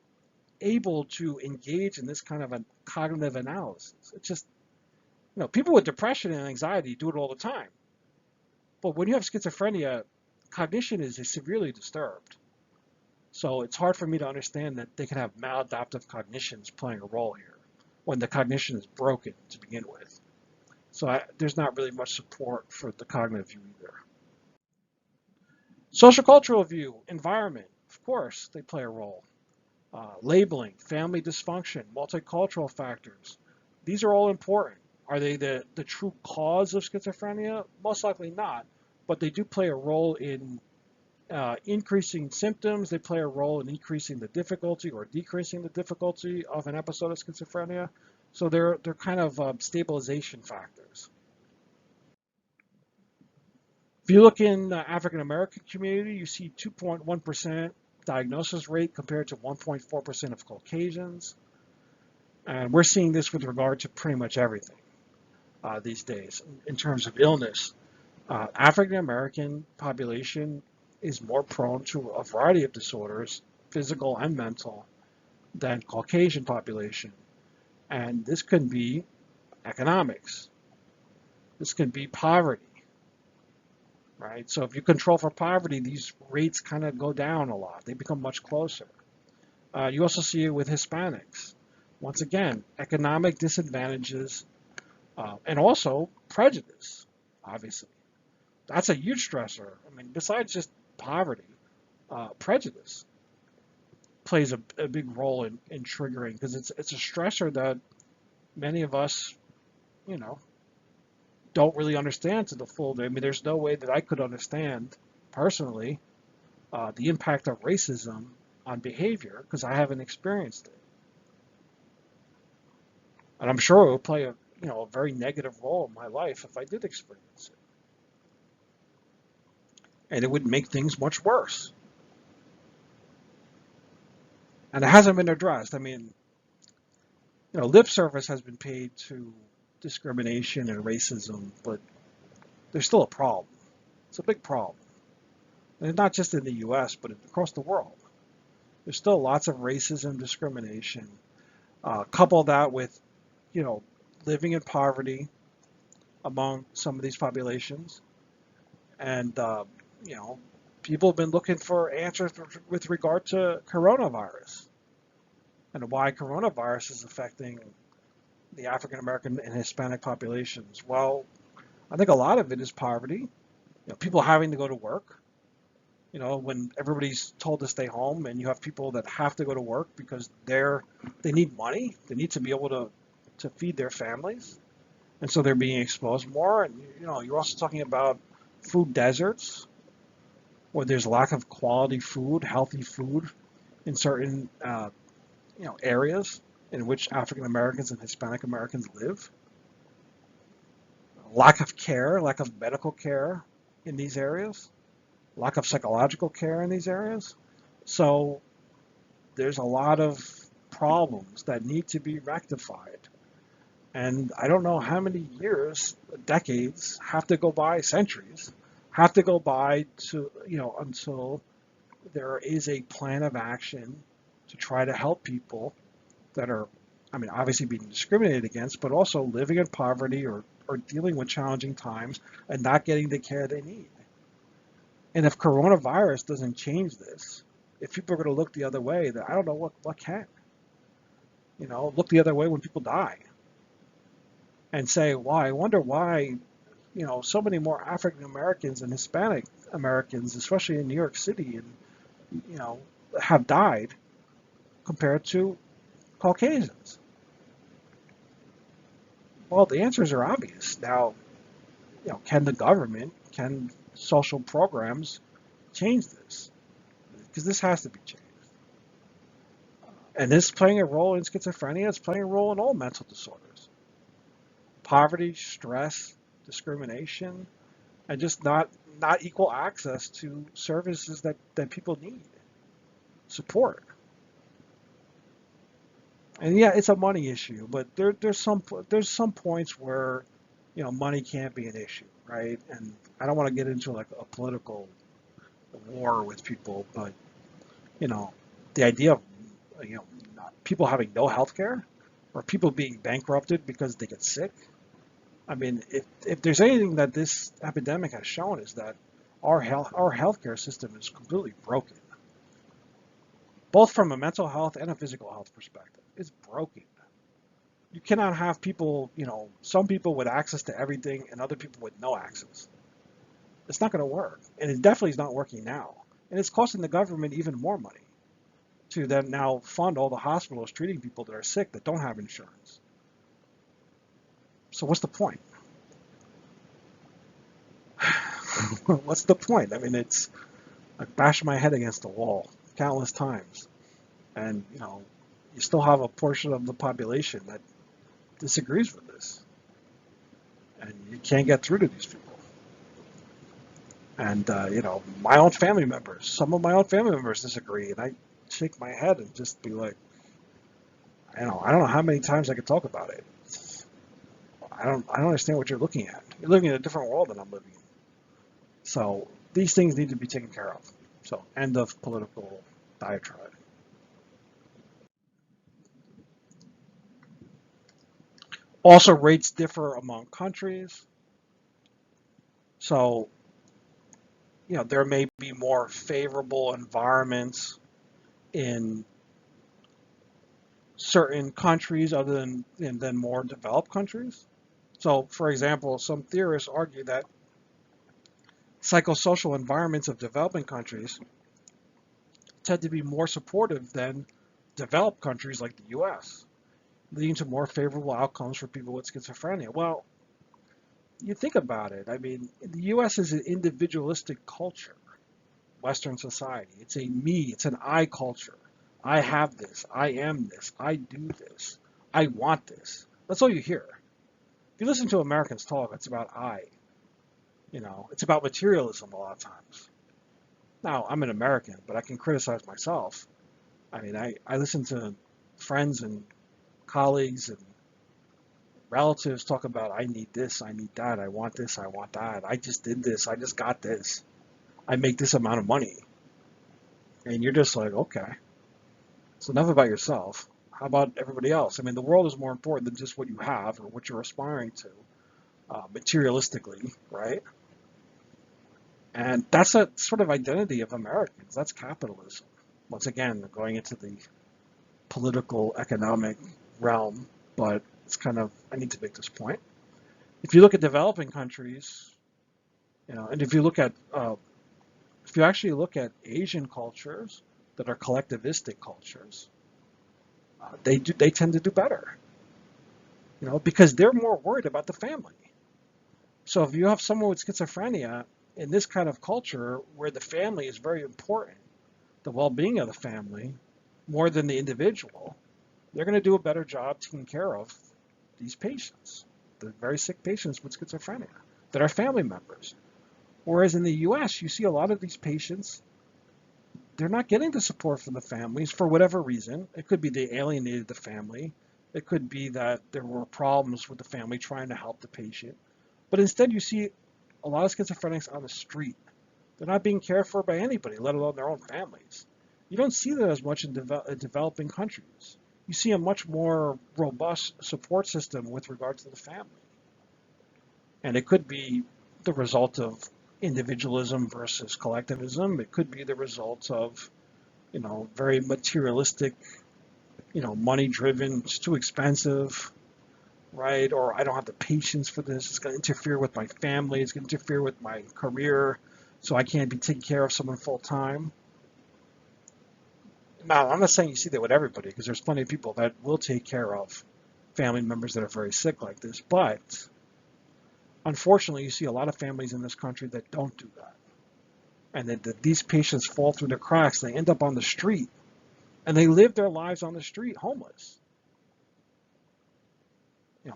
able to engage in this kind of a cognitive analysis. It's just, people with depression and anxiety do it all the time. But when you have schizophrenia, cognition is severely disturbed. So it's hard for me to understand that they can have maladaptive cognitions playing a role here when the cognition is broken to begin with. So there's not really much support for the cognitive view either. Social cultural view, environment, of course, they play a role. Labeling, family dysfunction, multicultural factors. These are all important. Are they the true cause of schizophrenia? Most likely not, but they do play a role in increasing symptoms. They play a role in increasing the difficulty or decreasing the difficulty of an episode of schizophrenia. So they're kind of stabilization factors. If you look in the African American community, you see 2.1% diagnosis rate compared to 1.4% of Caucasians. And we're seeing this with regard to pretty much everything these days in terms of illness. African American population is more prone to a variety of disorders, physical and mental, than Caucasian population. And this can be economics. This can be poverty, right? So if you control for poverty, these rates kind of go down a lot. They become much closer. You also see it with Hispanics. Once again, economic disadvantages and also prejudice, obviously. That's a huge stressor. I mean, besides just poverty, prejudice plays a big role in triggering, because it's a stressor that many of us, you know, don't really understand to the full. I mean, there's no way that I could understand personally the impact of racism on behavior because I haven't experienced it. And I'm sure it would play a very negative role in my life if I did experience it. And it would make things much worse. And it hasn't been addressed. I mean, lip service has been paid to discrimination and racism, but there's still a problem. It's a big problem. And not just in the US, but across the world. There's still lots of racism, discrimination. Couple that with, living in poverty among some of these populations. And, people have been looking for answers with regard to coronavirus and why coronavirus is affecting the African American and Hispanic populations. Well, I think a lot of it is poverty. People having to go to work. When everybody's told to stay home, and you have people that have to go to work because they need money, they need to be able to feed their families, and so they're being exposed more. And you're also talking about food deserts, where there's lack of quality food, healthy food in certain areas in which African Americans and Hispanic Americans live. Lack of care, lack of medical care in these areas, lack of psychological care in these areas. So there's a lot of problems that need to be rectified. And I don't know how many years, decades, have to go by, centuries, have to go by to, until there is a plan of action to try to help people that are, obviously being discriminated against, but also living in poverty or dealing with challenging times and not getting the care they need. And if coronavirus doesn't change this, if people are going to look the other way, then I don't know what can. Look the other way when people die and say, "Why? I wonder why, so many more African Americans and Hispanic Americans, especially in New York City, and have died compared to Caucasians." Well, the answers are obvious. Now, can the government, can social programs change this? Because this has to be changed. And this is playing a role in schizophrenia. It's playing a role in all mental disorders. Poverty, stress, discrimination, and just not equal access to services that people need. Support. And yeah, it's a money issue, but there's some points where money can't be an issue, right? And I don't want to get into like a political war with people, but the idea of people having no health care or people being bankrupted because they get sick, I mean, if there's anything that this epidemic has shown is that our healthcare system is completely broken, both from a mental health and a physical health perspective. It's broken. You cannot have people, some people with access to everything and other people with no access. It's not going to work, and it definitely is not working now. And it's costing the government even more money to then now fund all the hospitals treating people that are sick that don't have insurance. So what's the point? What's the point? I mean, it's I bashed my head against the wall countless times, and you still have a portion of the population that disagrees with this, and you can't get through to these people. And my own family members, some of my own family members disagree, and I shake my head and just be like, I don't know how many times I could talk about it. I don't understand what you're looking at. You're living in a different world than I'm living in. So these things need to be taken care of. So end of political diatribe. Also, rates differ among countries. So, there may be more favorable environments in certain countries other than more developed countries. So, for example, some theorists argue that psychosocial environments of developing countries tend to be more supportive than developed countries like the US, leading to more favorable outcomes for people with schizophrenia. Well, you think about it. I mean, the US is an individualistic culture, Western society. It's a me, it's an I culture. I have this, I am this, I do this, I want this. That's all you hear. If you listen to Americans talk, it's about I. It's about materialism a lot of times. Now, I'm an American, but I can criticize myself. I mean, I listen to friends and colleagues and relatives talk about, I need this, I need that, I want this, I want that. I just did this, I just got this. I make this amount of money. And you're just like, okay. So enough about yourself. How about everybody else? I mean, the world is more important than just what you have or what you're aspiring to, materialistically, right? And that's a sort of identity of Americans. That's capitalism. Once again, going into the political, economic realm, but it's kind of, I need to make this point. If you look at developing countries, and if you actually look at Asian cultures that are collectivistic cultures, they tend to do better, because they're more worried about the family. So if you have someone with schizophrenia in this kind of culture where the family is very important, the well-being of the family, more than the individual, they're going to do a better job taking care of these patients, the very sick patients with schizophrenia that are family members. Whereas in the US, you see a lot of these patients, they're not getting the support from the families for whatever reason. It could be they alienated the family. It could be that there were problems with the family trying to help the patient. But instead, you see a lot of schizophrenics on the street. They're not being cared for by anybody, let alone their own families. You don't see that as much in developing countries. You see a much more robust support system with regards to the family. And it could be the result of individualism versus collectivism. It could be the result of, very materialistic, money-driven, it's too expensive, right? Or I don't have the patience for this. It's going to interfere with my family. It's going to interfere with my career, so I can't be taking care of someone full time. Now, I'm not saying you see that with everybody, because there's plenty of people that will take care of family members that are very sick like this. But unfortunately, you see a lot of families in this country that don't do that. And that these patients fall through the cracks. They end up on the street, and they live their lives on the street, homeless.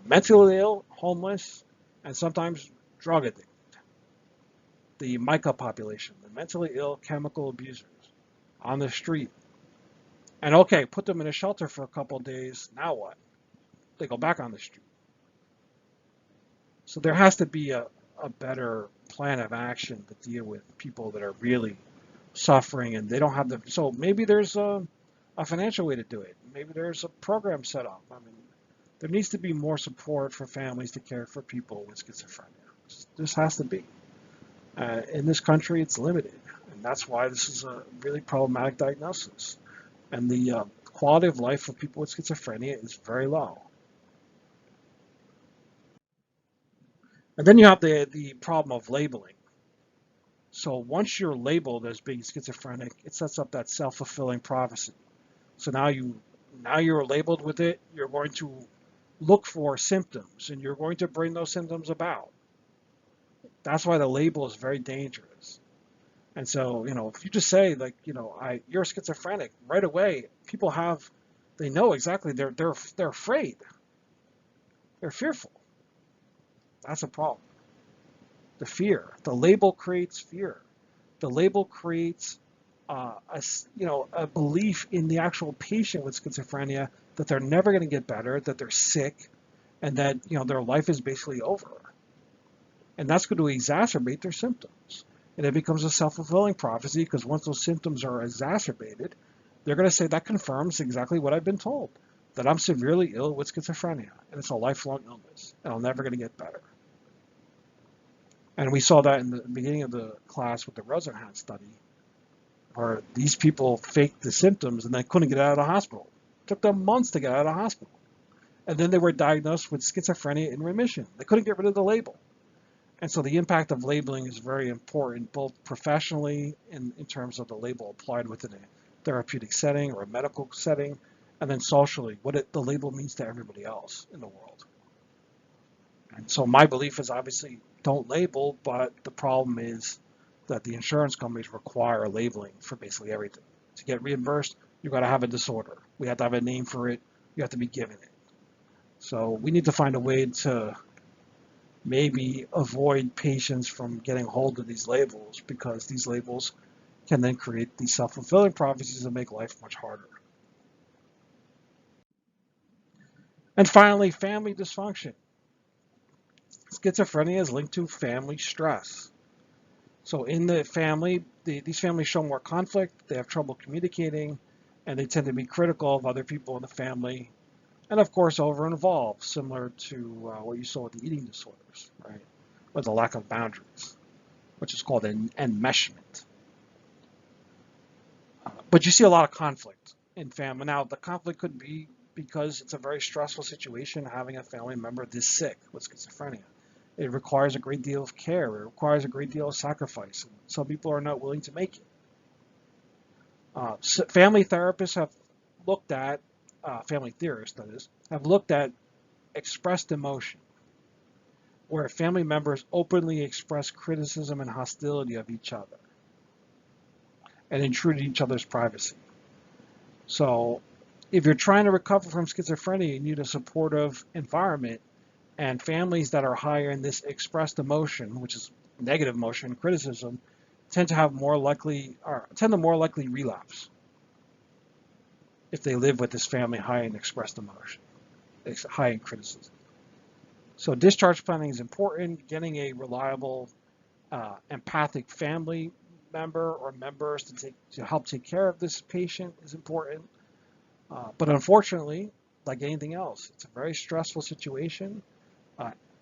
Mentally ill, homeless, and sometimes drug addicted. The MICA population, the mentally ill chemical abusers on the street. And okay, put them in a shelter for a couple of days, now what? They go back on the street. So there has to be a better plan of action to deal with people that are really suffering and they don't have the, so maybe there's a financial way to do it. Maybe there's a program set up. I mean, There needs to be more support for families to care for people with schizophrenia. This has to be. In this country, it's limited, and that's why this is a really problematic diagnosis. And the quality of life for people with schizophrenia is very low. And then you have the problem of labeling. So once you're labeled as being schizophrenic, it sets up that self-fulfilling prophecy. So now you're labeled with it, you're going to look for symptoms and you're going to bring those symptoms about. That's why the label is very dangerous. And so, if you just say like, you're schizophrenic, right away, people they know exactly, they're afraid. They're fearful. That's a problem. The fear. The label creates fear. The label creates a belief in the actual patient with schizophrenia that they're never going to get better, that they're sick, and that their life is basically over. And that's going to exacerbate their symptoms. And it becomes a self-fulfilling prophecy because once those symptoms are exacerbated, they're going to say that confirms exactly what I've been told, that I'm severely ill with schizophrenia, and it's a lifelong illness, and I'm never going to get better. And we saw that in the beginning of the class with the Rosenhan study, where these people faked the symptoms and they couldn't get out of the hospital. It took them months to get out of the hospital. And then they were diagnosed with schizophrenia in remission. They couldn't get rid of the label. And so the impact of labeling is very important, both professionally in terms of the label applied within a therapeutic setting or a medical setting, and then socially, what the label means to everybody else in the world. And so my belief is obviously don't label, but the problem is that the insurance companies require labeling for basically everything. To get reimbursed, you've got to have a disorder. We have to have a name for it. You have to be given it. So we need to find a way to maybe avoid patients from getting hold of these labels, because these labels can then create these self-fulfilling prophecies that make life much harder. And finally, family dysfunction. Schizophrenia is linked to family stress. So in the family, these families show more conflict, they have trouble communicating, and they tend to be critical of other people in the family, and of course over-involved, similar to what you saw with the eating disorders, right? Or the lack of boundaries, which is called an enmeshment. But you see a lot of conflict in family. Now, the conflict could be because it's a very stressful situation having a family member this sick with schizophrenia. It requires a great deal of care. It requires a great deal of sacrifice. Some people are not willing to make it. Family therapists have looked at, family theorists that is, have looked at expressed emotion, where family members openly express criticism and hostility of each other and intrude each other's privacy. So if you're trying to recover from schizophrenia, you need a supportive environment, and families that are higher in this expressed emotion, which is negative emotion, criticism, tend to more likely relapse if they live with this family high in expressed emotion, high in criticism. So discharge planning is important. Getting a reliable, empathic family member or members to help take care of this patient is important. But unfortunately, like anything else, it's a very stressful situation.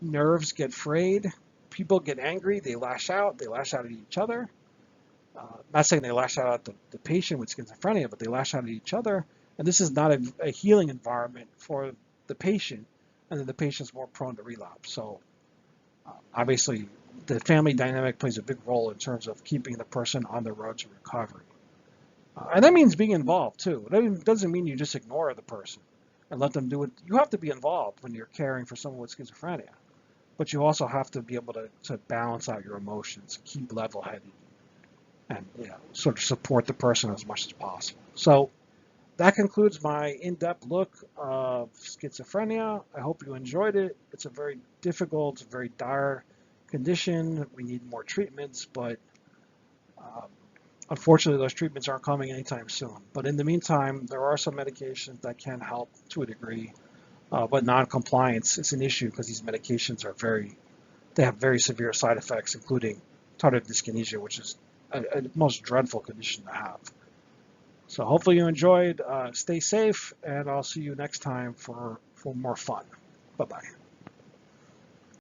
Nerves get frayed. People get angry. They lash out. They lash out at each other. Not saying they lash out at the patient with schizophrenia, but they lash out at each other. And this is not a healing environment for the patient. And then the patient's more prone to relapse. So obviously, the family dynamic plays a big role in terms of keeping the person on the road to recovery. And that means being involved too. It doesn't mean you just ignore the person and let them do it. You have to be involved when you're caring for someone with schizophrenia, but you also have to be able to balance out your emotions, keep level-headed, and sort of support the person as much as possible. So that concludes my in-depth look of schizophrenia. I hope you enjoyed it. It's a very difficult, very dire condition. We need more treatments, but unfortunately, those treatments aren't coming anytime soon. But in the meantime, there are some medications that can help to a degree. But non-compliance is an issue because these medications they have very severe side effects, including tardive dyskinesia, which is a most dreadful condition to have. So hopefully you enjoyed. Stay safe, and I'll see you next time for for more fun. Bye-bye.